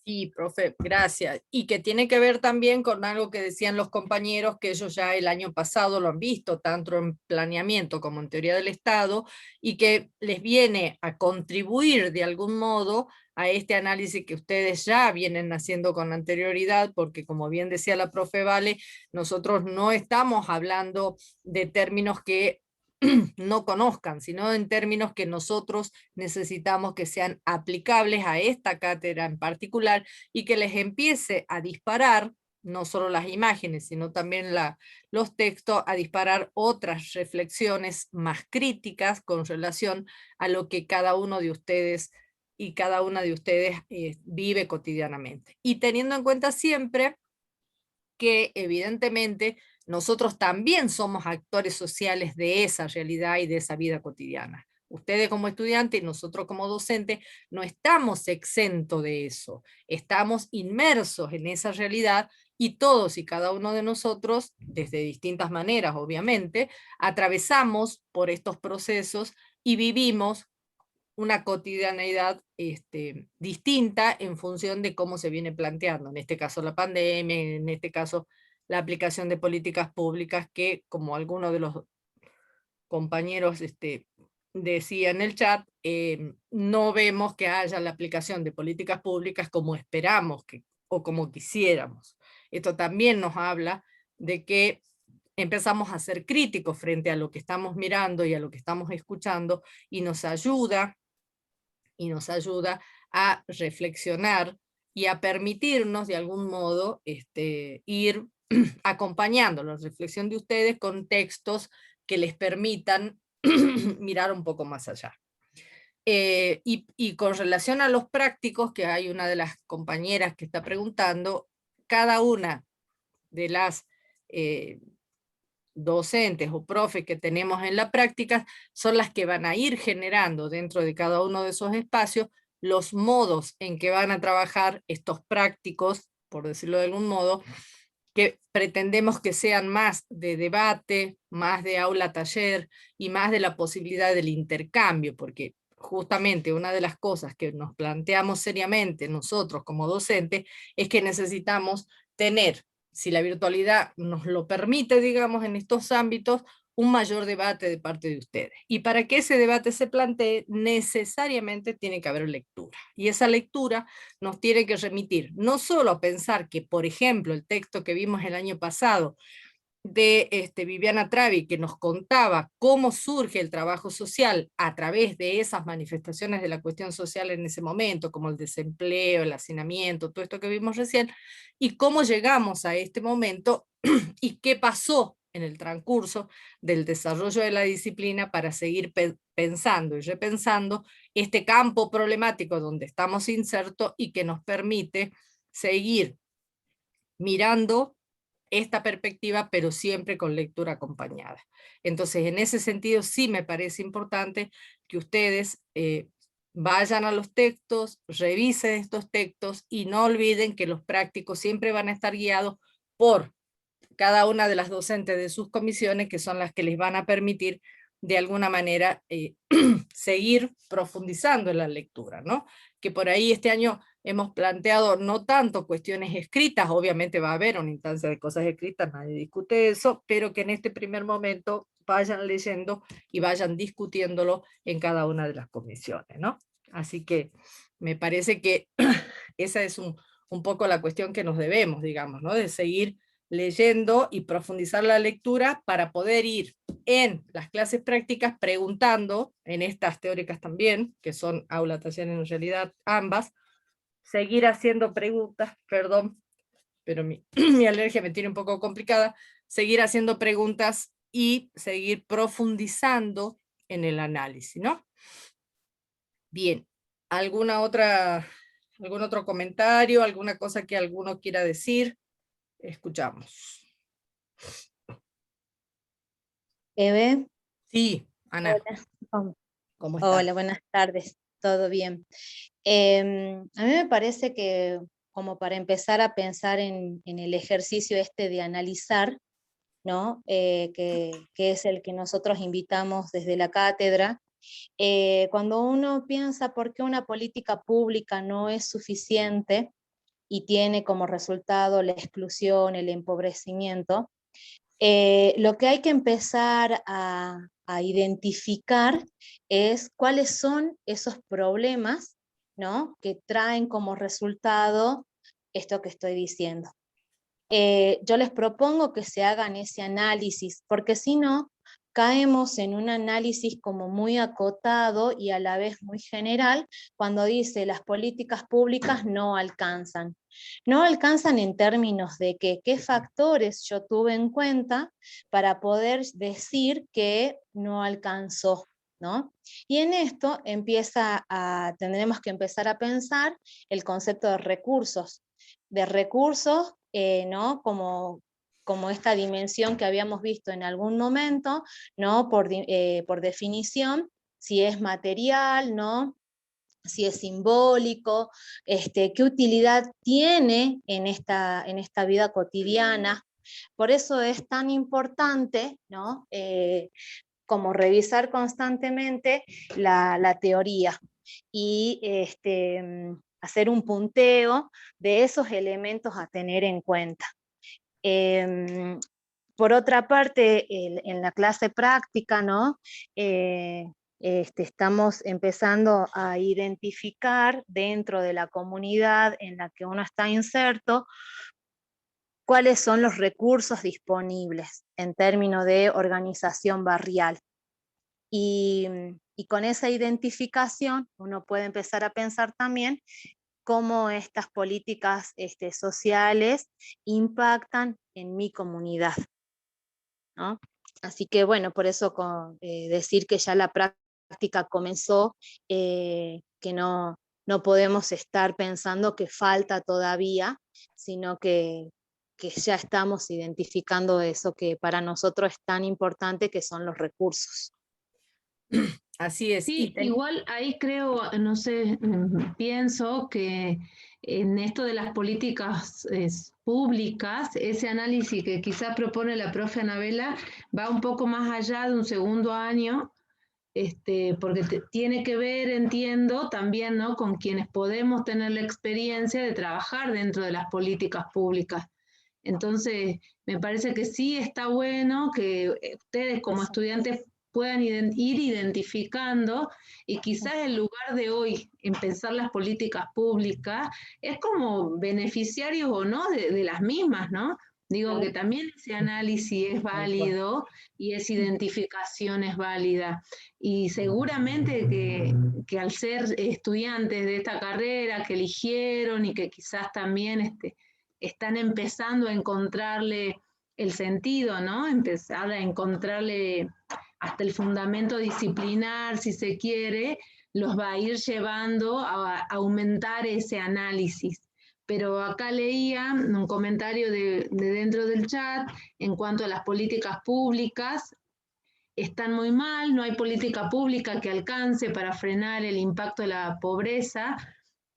Sí, profe, gracias. Y que tiene que ver también con algo que decían los compañeros, que ellos ya el año pasado lo han visto, tanto en planeamiento como en teoría del Estado, y que les viene a contribuir de algún modo a este análisis que ustedes ya vienen haciendo con anterioridad, porque como bien decía la profe Vale, nosotros no estamos hablando de términos que no conozcan, sino en términos que nosotros necesitamos que sean aplicables a esta cátedra en particular y que les empiece a disparar, no solo las imágenes, sino también los textos, a disparar otras reflexiones más críticas con relación a lo que cada uno de ustedes y cada una de ustedes vive cotidianamente. Y teniendo en cuenta siempre que evidentemente nosotros también somos actores sociales de esa realidad y de esa vida cotidiana. Ustedes como estudiantes y nosotros como docentes no estamos exentos de eso, estamos inmersos en esa realidad y todos y cada uno de nosotros, desde distintas maneras obviamente, atravesamos por estos procesos y vivimos una cotidianeidad distinta en función de cómo se viene planteando, en este caso la pandemia, en este caso la aplicación de políticas públicas que, como algunos de los compañeros decía en el chat, no vemos que haya la aplicación de políticas públicas como esperamos o como quisiéramos. Esto también nos habla de que empezamos a ser críticos frente a lo que estamos mirando y a lo que estamos escuchando, y nos ayuda a reflexionar y a permitirnos de algún modo ir acompañando la reflexión de ustedes con textos que les permitan mirar un poco más allá. Y con relación a los prácticos, que hay una de las compañeras que está preguntando, cada una de las docentes o profes que tenemos en la práctica son las que van a ir generando dentro de cada uno de esos espacios los modos en que van a trabajar estos prácticos, por decirlo de algún modo, que pretendemos que sean más de debate, más de aula-taller y más de la posibilidad del intercambio, porque justamente una de las cosas que nos planteamos seriamente nosotros como docentes es que necesitamos tener, si la virtualidad nos lo permite, digamos, en estos ámbitos, un mayor debate de parte de ustedes. Y para que ese debate se plantee, necesariamente tiene que haber lectura. Y esa lectura nos tiene que remitir no solo a pensar que, por ejemplo, el texto que vimos el año pasado de Viviana Travi, que nos contaba cómo surge el trabajo social a través de esas manifestaciones de la cuestión social en ese momento, como el desempleo, el hacinamiento, todo esto que vimos recién, y cómo llegamos a este momento y qué pasó en el transcurso del desarrollo de la disciplina para seguir pensando y repensando este campo problemático donde estamos insertos y que nos permite seguir mirando esta perspectiva, pero siempre con lectura acompañada. Entonces, en ese sentido, sí me parece importante que ustedes vayan a los textos, revisen estos textos y no olviden que los prácticos siempre van a estar guiados por cada una de las docentes de sus comisiones, que son las que les van a permitir de alguna manera seguir profundizando en la lectura, ¿no? Que por ahí este año hemos planteado no tanto cuestiones escritas, obviamente va a haber una instancia de cosas escritas, nadie discute eso, pero que en este primer momento vayan leyendo y vayan discutiéndolo en cada una de las comisiones, ¿no? Así que me parece que esa es un poco la cuestión que nos debemos, digamos, ¿no? De seguir leyendo y profundizar la lectura para poder ir en las clases prácticas preguntando, en estas teóricas también, que son aula, taller en realidad ambas, seguir haciendo preguntas, perdón, pero mi alergia me tiene un poco complicada, seguir haciendo preguntas y seguir profundizando en el análisis, ¿no? Bien, algún otro comentario, alguna cosa que alguno quiera decir? Escuchamos. Eve. Sí, Ana. Hola. ¿Cómo estás? Hola, buenas tardes. ¿Todo bien? A mí me parece que como para empezar a pensar en el ejercicio este de analizar, ¿no? Que es el que nosotros invitamos desde la cátedra, cuando uno piensa por qué una política pública no es suficiente y tiene como resultado la exclusión, el empobrecimiento, lo que hay que empezar a identificar es cuáles son esos problemas, ¿no? Que traen como resultado esto que estoy diciendo. Yo les propongo que se hagan ese análisis, porque si no, caemos en un análisis como muy acotado y a la vez muy general, cuando dice las políticas públicas no alcanzan. No alcanzan en términos de qué factores yo tuve en cuenta para poder decir que no alcanzó, ¿no? Y en esto tendremos que empezar a pensar el concepto de recursos, ¿no? Como esta dimensión que habíamos visto en algún momento, ¿no? Por definición, si es material, ¿no? Si es simbólico, qué utilidad tiene en esta vida cotidiana. Por eso es tan importante, ¿no? Como revisar constantemente la teoría y hacer un punteo de esos elementos a tener en cuenta. Por otra parte, en la clase práctica, ¿no? Estamos empezando a identificar dentro de la comunidad en la que uno está inserto cuáles son los recursos disponibles en términos de organización barrial. Y con esa identificación uno puede empezar a pensar también cómo estas políticas sociales impactan en mi comunidad, ¿no? Así que bueno, por eso decir que ya la práctica comenzó, que no podemos estar pensando que falta todavía, sino que ya estamos identificando eso que para nosotros es tan importante, que son los recursos. Así es. Sí, igual ahí creo, no sé, pienso que en esto de las políticas públicas, ese análisis que quizás propone la profe Anabela va un poco más allá de un segundo año, porque tiene que ver, entiendo, también, ¿no? Con quienes podemos tener la experiencia de trabajar dentro de las políticas públicas. Entonces, me parece que sí está bueno que ustedes como estudiantes puedan ir identificando, y quizás en lugar de hoy en pensar las políticas públicas, es como beneficiarios o no de las mismas, ¿no? Digo que también ese análisis es válido y esa identificación es válida. Y seguramente que al ser estudiantes de esta carrera que eligieron y que quizás también están empezando a encontrarle el sentido, ¿no? Empezar a encontrarle hasta el fundamento disciplinar, si se quiere, los va a ir llevando a aumentar ese análisis. Pero acá leía un comentario de dentro del chat en cuanto a las políticas públicas. Están muy mal, no hay política pública que alcance para frenar el impacto de la pobreza.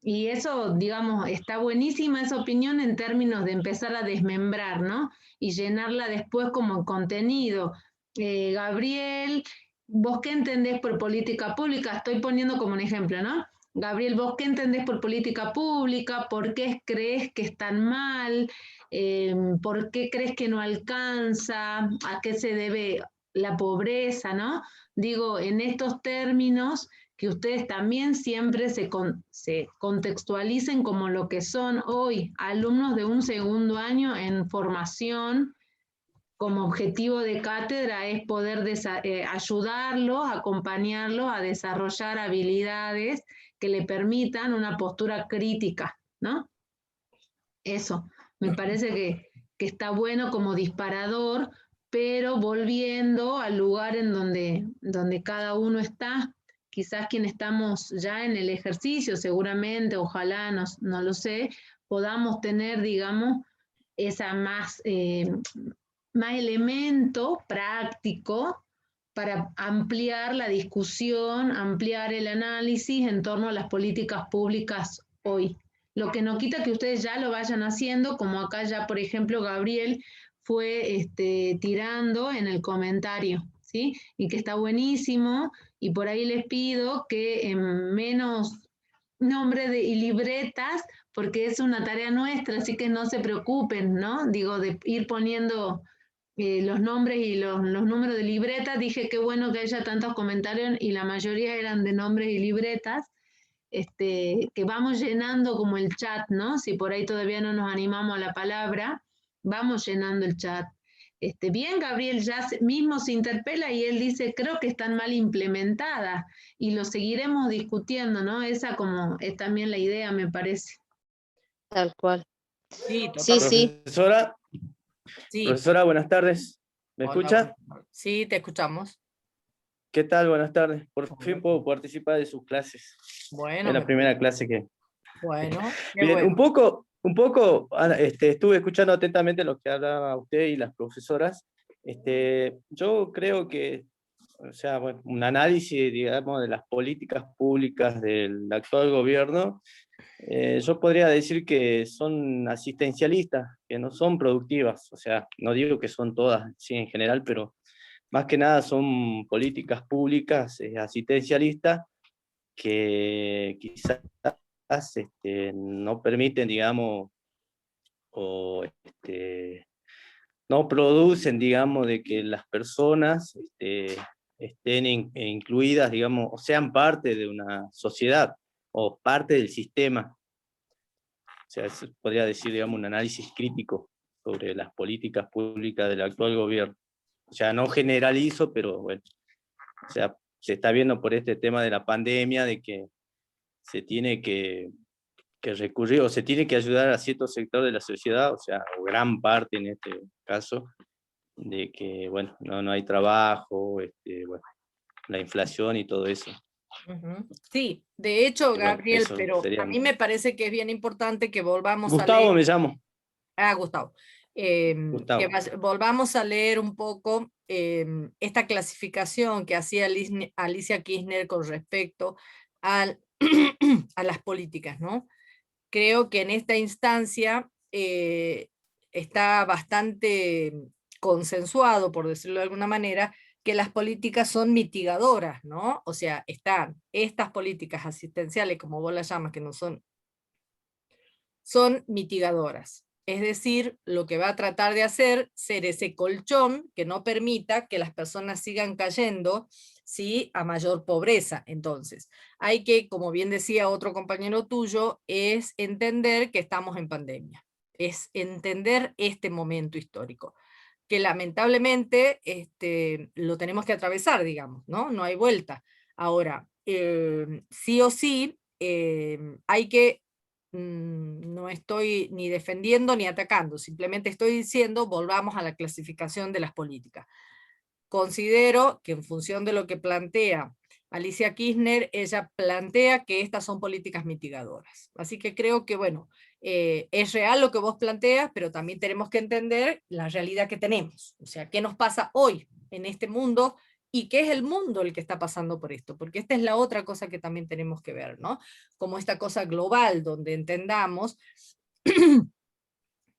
Y eso, digamos, está buenísima esa opinión en términos de empezar a desmembrar, ¿no? Y llenarla después como contenido. Gabriel, ¿vos qué entendés por política pública? Estoy poniendo como un ejemplo, ¿no? Gabriel, ¿vos qué entendés por política pública? ¿Por qué crees que están mal? ¿Por qué crees que no alcanza? ¿A qué se debe la pobreza, no? Digo, en estos términos, que ustedes también siempre se contextualicen como lo que son hoy, alumnos de un segundo año en formación. Como objetivo de cátedra es poder ayudarlos, acompañarlos a desarrollar habilidades que le permitan una postura crítica, ¿no? Eso, me parece que está bueno como disparador, pero volviendo al lugar en donde cada uno está, quizás quien estamos ya en el ejercicio, seguramente, ojalá, no lo sé, podamos tener, digamos, esa más elemento práctico para ampliar la discusión, ampliar el análisis en torno a las políticas públicas hoy. Lo que no quita que ustedes ya lo vayan haciendo, como acá ya, por ejemplo, Gabriel fue tirando en el comentario, ¿sí? Y que está buenísimo, y por ahí les pido que en menos nombres y libretas, porque es una tarea nuestra, así que no se preocupen, ¿no? Digo, de ir poniendo los nombres y los números de libretas. Dije qué bueno que haya tantos comentarios y la mayoría eran de nombres y libretas, que vamos llenando como el chat, ¿no? Si por ahí todavía no nos animamos a la palabra, vamos llenando el chat. Bien, Gabriel ya mismo se interpela y él dice, creo que están mal implementadas, y lo seguiremos discutiendo, ¿no? Esa como es también la idea, me parece. Tal cual. Sí, sí. Profesora, Sí. Profesora, buenas tardes. ¿Me Hola, escucha? Sí, te escuchamos. ¿Qué tal? Buenas tardes. Por fin puedo participar de sus clases. Bueno. Es la primera clase que... Bueno, Bien, bueno. un poco, estuve escuchando atentamente lo que hablaba usted y las profesoras. Yo creo que, o sea, bueno, un análisis, digamos, de las políticas públicas del actual gobierno, yo podría decir que son asistencialistas, que no son productivas. O sea, no digo que son todas, sí, en general, pero más que nada son políticas públicas asistencialistas que quizás no permiten, digamos, o no producen, digamos, de que las personas estén incluidas, digamos, o sean parte de una sociedad o parte del sistema. O sea, eso podría decir, digamos, un análisis crítico sobre las políticas públicas del actual gobierno. O sea, no generalizo, pero bueno, o sea, se está viendo por este tema de la pandemia, de que se tiene que recurrir o se tiene que ayudar a cierto sector de la sociedad, o sea, o gran parte en este caso, de que, bueno, no hay trabajo, bueno, la inflación y todo eso. Sí, de hecho, Gabriel, eso pero sería... a mí me parece que es bien importante que volvamos Gustavo a leer... me llamo. Gustavo. Gustavo. Que volvamos a leer un poco esta clasificación que hacía Alicia Kirchner con respecto a las políticas, ¿no? Creo que en esta instancia está bastante consensuado, por decirlo de alguna manera, que las políticas son mitigadoras, ¿no? O sea, están estas políticas asistenciales, como vos las llamas, que no son mitigadoras. Es decir, lo que va a tratar de hacer ser ese colchón que no permita que las personas sigan cayendo, ¿sí?, a mayor pobreza. Entonces, hay que, como bien decía otro compañero tuyo, es entender que estamos en pandemia. Es entender este momento histórico, que lamentablemente lo tenemos que atravesar, digamos, ¿no? No hay vuelta. Ahora, sí o sí, hay que no estoy ni defendiendo ni atacando, simplemente estoy diciendo volvamos a la clasificación de las políticas. Considero que en función de lo que plantea Alicia Kirchner, ella plantea que estas son políticas mitigadoras. Así que creo que, bueno, es real lo que vos planteas, pero también tenemos que entender la realidad que tenemos. O sea, qué nos pasa hoy en este mundo y qué es el mundo el que está pasando por esto. Porque esta es la otra cosa que también tenemos que ver, ¿no? Como esta cosa global donde entendamos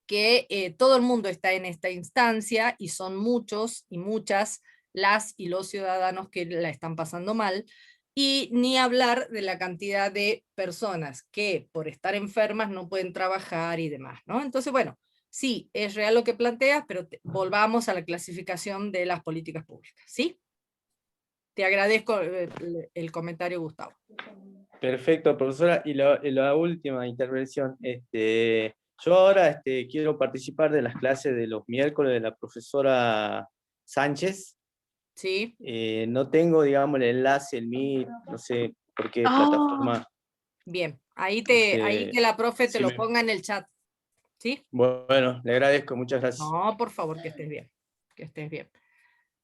que todo el mundo está en esta instancia y son muchos y muchas las y los ciudadanos que la están pasando mal, y ni hablar de la cantidad de personas que por estar enfermas no pueden trabajar y demás, ¿no? Entonces, bueno, sí, es real lo que planteas, pero volvamos a la clasificación de las políticas públicas, ¿sí? Te agradezco el comentario, Gustavo. Perfecto, profesora. Y la última intervención. Yo ahora quiero participar de las clases de los miércoles de la profesora Sánchez. Sí. No tengo, digamos, el enlace, el Meet, no sé por qué plataforma. Bien, ahí que la profe te lo ponga en el chat. ¿Sí? Bueno, le agradezco, muchas gracias. No, por favor, que estés bien. Que estés bien.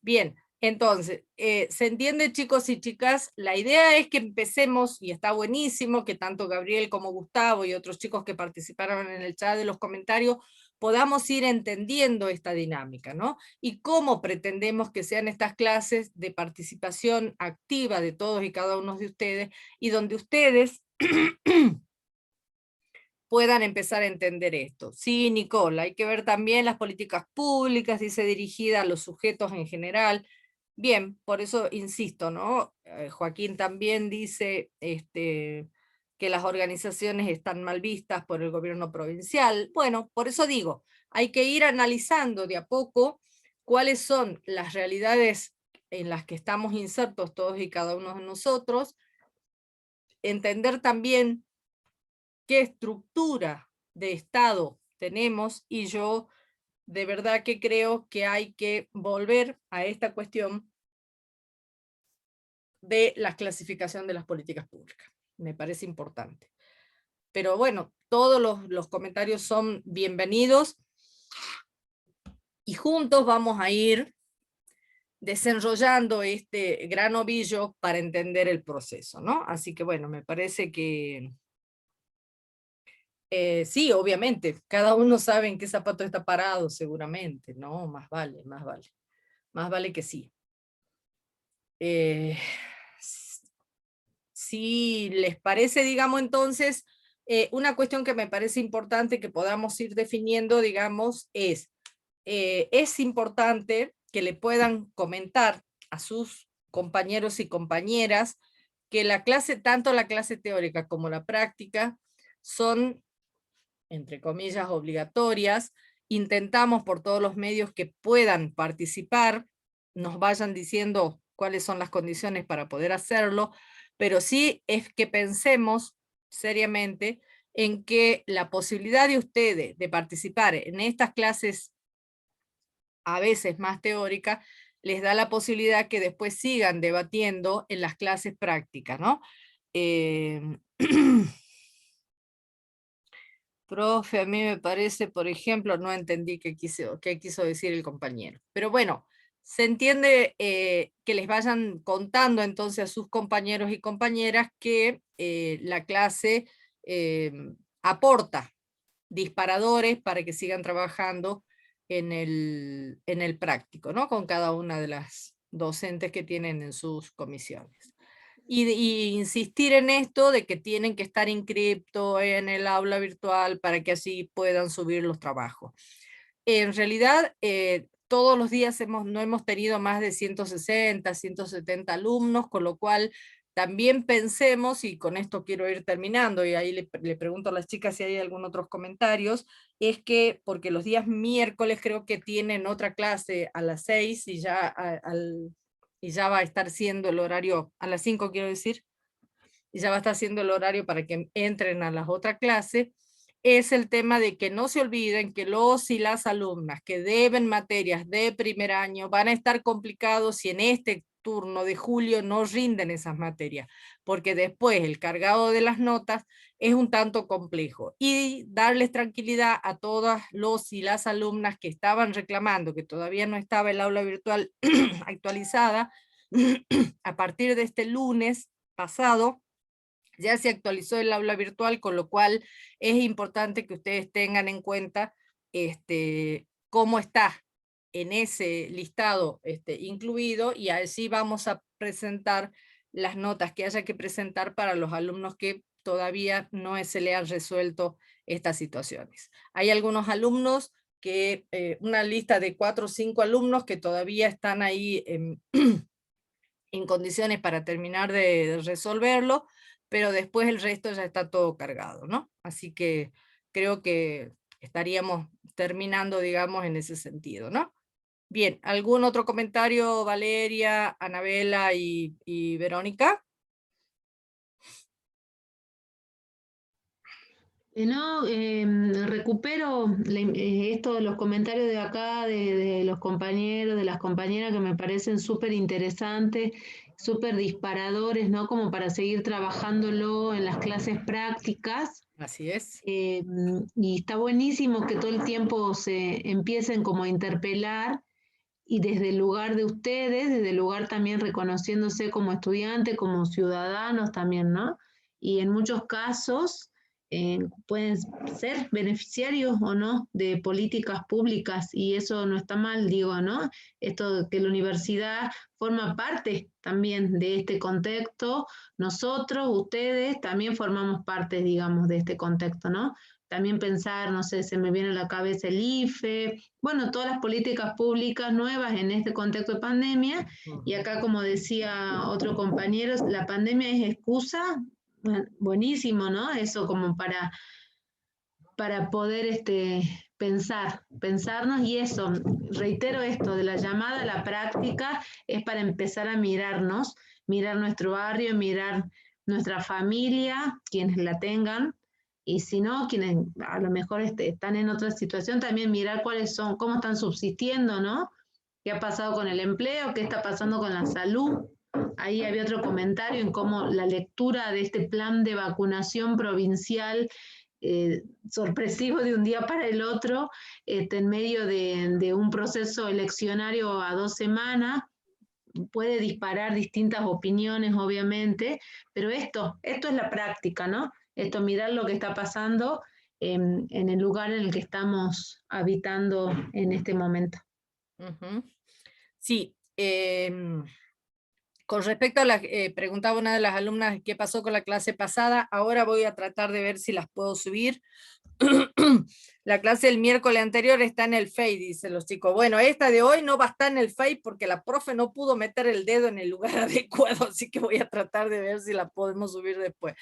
Bien, entonces, ¿se entiende, chicos y chicas? La idea es que empecemos, y está buenísimo que tanto Gabriel como Gustavo y otros chicos que participaron en el chat de los comentarios podamos ir entendiendo esta dinámica, ¿no? Y cómo pretendemos que sean estas clases de participación activa de todos y cada uno de ustedes, y donde ustedes puedan empezar a entender esto. Sí, Nicole, hay que ver también las políticas públicas, dice dirigida a los sujetos en general. Bien, por eso insisto, ¿no? Joaquín también dice que las organizaciones están mal vistas por el gobierno provincial. Bueno, por eso digo, hay que ir analizando de a poco cuáles son las realidades en las que estamos insertos todos y cada uno de nosotros, entender también qué estructura de Estado tenemos, y yo de verdad que creo que hay que volver a esta cuestión de la clasificación de las políticas públicas. Me parece importante. Pero bueno, todos los comentarios son bienvenidos y juntos vamos a ir desenrollando este gran ovillo para entender el proceso, ¿no? Así que bueno, me parece que sí, obviamente, cada uno sabe en qué zapato está parado, seguramente, ¿no? Más vale, más vale. Más vale que sí. Si les parece, digamos, entonces, una cuestión que me parece importante que podamos ir definiendo, digamos, es importante que le puedan comentar a sus compañeros y compañeras que la clase, tanto la clase teórica como la práctica, son, entre comillas, obligatorias. Intentamos por todos los medios que puedan participar, nos vayan diciendo cuáles son las condiciones para poder hacerlo, pero sí es que pensemos seriamente en que la posibilidad de ustedes de participar en estas clases a veces más teóricas, les da la posibilidad que después sigan debatiendo en las clases prácticas, ¿no? Profe, a mí me parece, por ejemplo, no entendí qué quiso decir el compañero. Pero bueno, se entiende que les vayan contando entonces a sus compañeros y compañeras que la clase aporta disparadores para que sigan trabajando en el práctico, ¿no? Con cada una de las docentes que tienen en sus comisiones. Y insistir en esto de que tienen que estar inscriptos en el aula virtual para que así puedan subir los trabajos. En realidad, todos los días no hemos tenido más de 160, 170 alumnos, con lo cual también pensemos, y con esto quiero ir terminando, y ahí le pregunto a las chicas si hay algún otros comentarios, es que porque los días miércoles creo que tienen otra clase a las 6 y ya va a estar siendo el horario, a las 5 quiero decir, y ya va a estar siendo el horario para que entren a las otras clases, es el tema de que no se olviden que los y las alumnas que deben materias de primer año van a estar complicados si en este turno de julio no rinden esas materias, porque después el cargado de las notas es un tanto complejo. Y darles tranquilidad a todas los y las alumnas que estaban reclamando que todavía no estaba el aula virtual actualizada. A partir de este lunes pasado ya se actualizó el aula virtual, con lo cual es importante que ustedes tengan en cuenta cómo está en ese listado incluido, y así vamos a presentar las notas que haya que presentar para los alumnos que todavía no se le han resuelto estas situaciones. Hay algunos alumnos que, una lista de 4 o 5 alumnos que todavía están ahí en condiciones para terminar de resolverlo, pero después el resto ya está todo cargado, ¿no? Así que creo que estaríamos terminando, digamos, en ese sentido, ¿no? Bien, ¿algún otro comentario, Valeria, Anabela y Verónica? No, recupero esto de los comentarios de acá, de los compañeros, de las compañeras, que me parecen súper interesantes, súper disparadores, ¿no? Como para seguir trabajándolo en las clases prácticas. Así es. Y está buenísimo que todo el tiempo se empiecen como a interpelar, y desde el lugar de ustedes, desde el lugar también reconociéndose como estudiantes, como ciudadanos también, ¿no? Y en muchos casos pueden ser beneficiarios o no de políticas públicas, y eso no está mal, digo, ¿no? Esto que la universidad forma parte también de este contexto, nosotros, ustedes, también formamos parte, digamos, de este contexto, ¿no? También pensar, no sé, se me viene a la cabeza el IFE, bueno, todas las políticas públicas nuevas en este contexto de pandemia, y acá, como decía otro compañero, la pandemia es excusa. Buenísimo, ¿no? Eso como para poder pensarnos, y eso, reitero esto, de la llamada a la práctica, es para empezar a mirarnos, mirar nuestro barrio, mirar nuestra familia, quienes la tengan, y si no, quienes a lo mejor están en otra situación, también mirar cuáles son, cómo están subsistiendo, ¿no? ¿Qué ha pasado con el empleo? ¿Qué está pasando con la salud? Ahí había otro comentario en cómo la lectura de este plan de vacunación provincial, sorpresivo de un día para el otro, en medio de un proceso eleccionario a 2 semanas, puede disparar distintas opiniones, obviamente, pero esto es la práctica, ¿no? Esto, mirar lo que está pasando en el lugar en el que estamos habitando en este momento. Sí, con respecto a la, preguntaba una de las alumnas qué pasó con la clase pasada, ahora voy a tratar de ver si las puedo subir. La clase del miércoles anterior está en el Face, dicen los chicos. Bueno, esta de hoy no va a estar en el Face porque la profe no pudo meter el dedo en el lugar adecuado, así que voy a tratar de ver si la podemos subir después.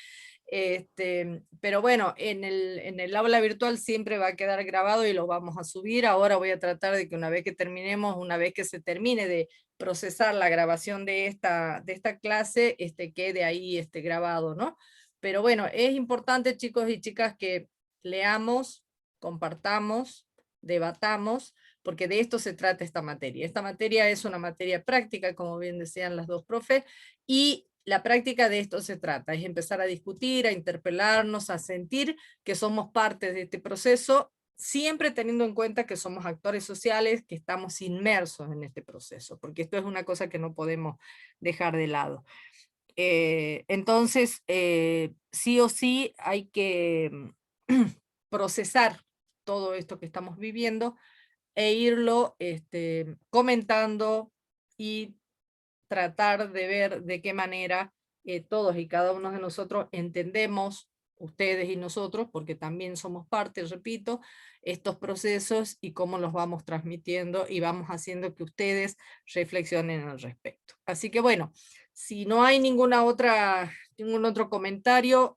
Pero bueno, en el aula virtual siempre va a quedar grabado y lo vamos a subir. Ahora voy a tratar de que una vez que terminemos, una vez que se termine de procesar la grabación de esta clase, quede ahí grabado, ¿no? Pero bueno, es importante, chicos y chicas, que leamos, compartamos, debatamos, porque de esto se trata esta materia. Esta materia es una materia práctica, como bien decían las dos profes, y la práctica de esto se trata, es empezar a discutir, a interpelarnos, a sentir que somos parte de este proceso, siempre teniendo en cuenta que somos actores sociales, que estamos inmersos en este proceso, porque esto es una cosa que no podemos dejar de lado. Entonces, sí o sí hay que procesar todo esto que estamos viviendo e irlo comentando y tratar de ver de qué manera todos y cada uno de nosotros entendemos, ustedes y nosotros, porque también somos parte, repito, estos procesos y cómo los vamos transmitiendo y vamos haciendo que ustedes reflexionen al respecto. Así que bueno, si no hay ningún otro comentario,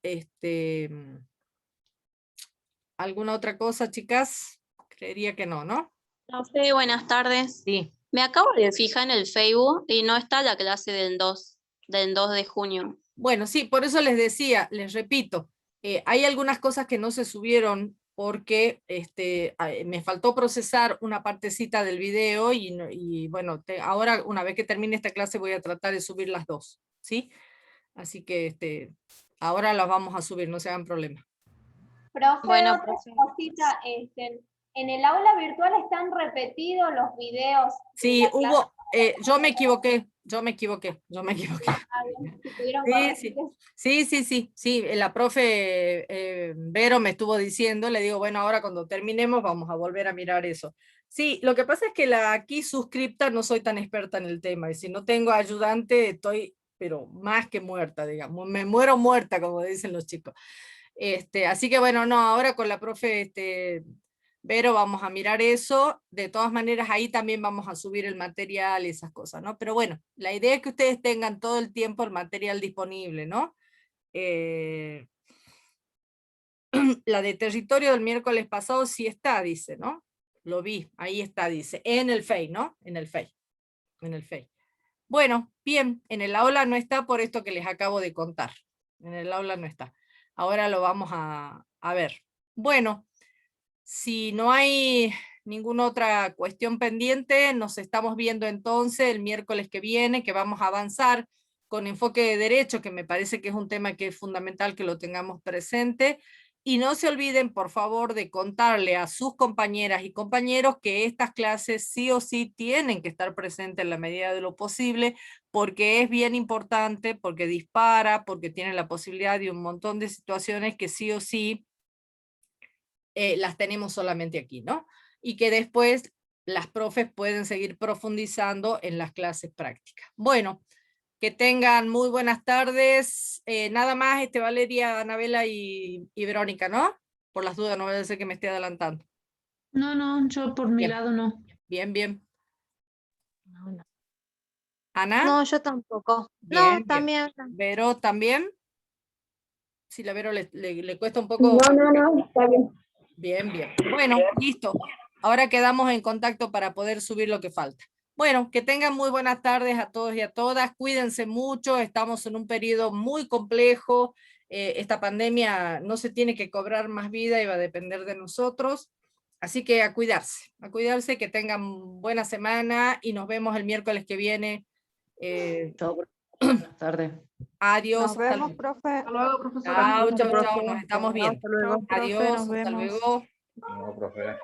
¿alguna otra cosa, chicas? Creería que no, ¿no? Profe, buenas tardes. Sí. Me acabo de fijar en el Facebook y no está la clase del 2 de junio. Bueno, sí, por eso les decía, les repito, hay algunas cosas que no se subieron porque me faltó procesar una partecita del video y bueno, ahora una vez que termine esta clase voy a tratar de subir las dos, ¿sí? Así que ahora las vamos a subir, no se hagan problema. Profe, Bueno, otra cosita, en el aula virtual están repetidos los videos. Sí, hubo, yo me equivoqué. Ah, bien, si pudieron Sí, corregir. sí, la profe Vero me estuvo diciendo, le digo, bueno, ahora cuando terminemos vamos a volver a mirar eso. Sí, lo que pasa es que aquí suscripta no soy tan experta en el tema, y si no tengo ayudante estoy, pero más que muerta, digamos, me muero muerta, como dicen los chicos. Así que bueno, no, ahora con la profe Vero vamos a mirar eso. De todas maneras, ahí también vamos a subir el material y esas cosas, ¿no? Pero bueno, la idea es que ustedes tengan todo el tiempo el material disponible, ¿no? La de territorio del miércoles pasado sí está, dice, ¿no? Lo vi, ahí está, dice, en el FEI, ¿no? En el FEI. Bueno, bien, en el aula no está por esto que les acabo de contar. En el aula no está. Ahora lo vamos a ver. Bueno, si no hay ninguna otra cuestión pendiente, nos estamos viendo entonces el miércoles que viene, que vamos a avanzar con enfoque de derecho, que me parece que es un tema que es fundamental que lo tengamos presente. Y no se olviden, por favor, de contarle a sus compañeras y compañeros que estas clases sí o sí tienen que estar presentes en la medida de lo posible, porque es bien importante, porque dispara, porque tiene la posibilidad de un montón de situaciones que sí o sí las tenemos solamente aquí, ¿no? Y que después las profes pueden seguir profundizando en las clases prácticas. Bueno, que tengan muy buenas tardes. Nada más, Valeria, Anabela y Verónica, ¿no? Por las dudas, no vaya a ser que me esté adelantando. No, yo por mi Bien. lado no. Bien. ¿Ana? No, yo tampoco. Bien, No, también. ¿Vero también? Si la Vero le cuesta un poco. No, está bien. Bien. Bueno, listo. Ahora quedamos en contacto para poder subir lo que falta. Bueno, que tengan muy buenas tardes a todos y a todas. Cuídense mucho. Estamos en un periodo muy complejo. Esta pandemia no se tiene que cobrar más vida y va a depender de nosotros. Así que a cuidarse, que tengan buena semana y nos vemos el miércoles que viene. Buenas tardes. Adiós. Nos vemos, profe. Hasta luego, profesora. Chao, nos estamos viendo. Hasta luego. Adiós, hasta luego. No, profe.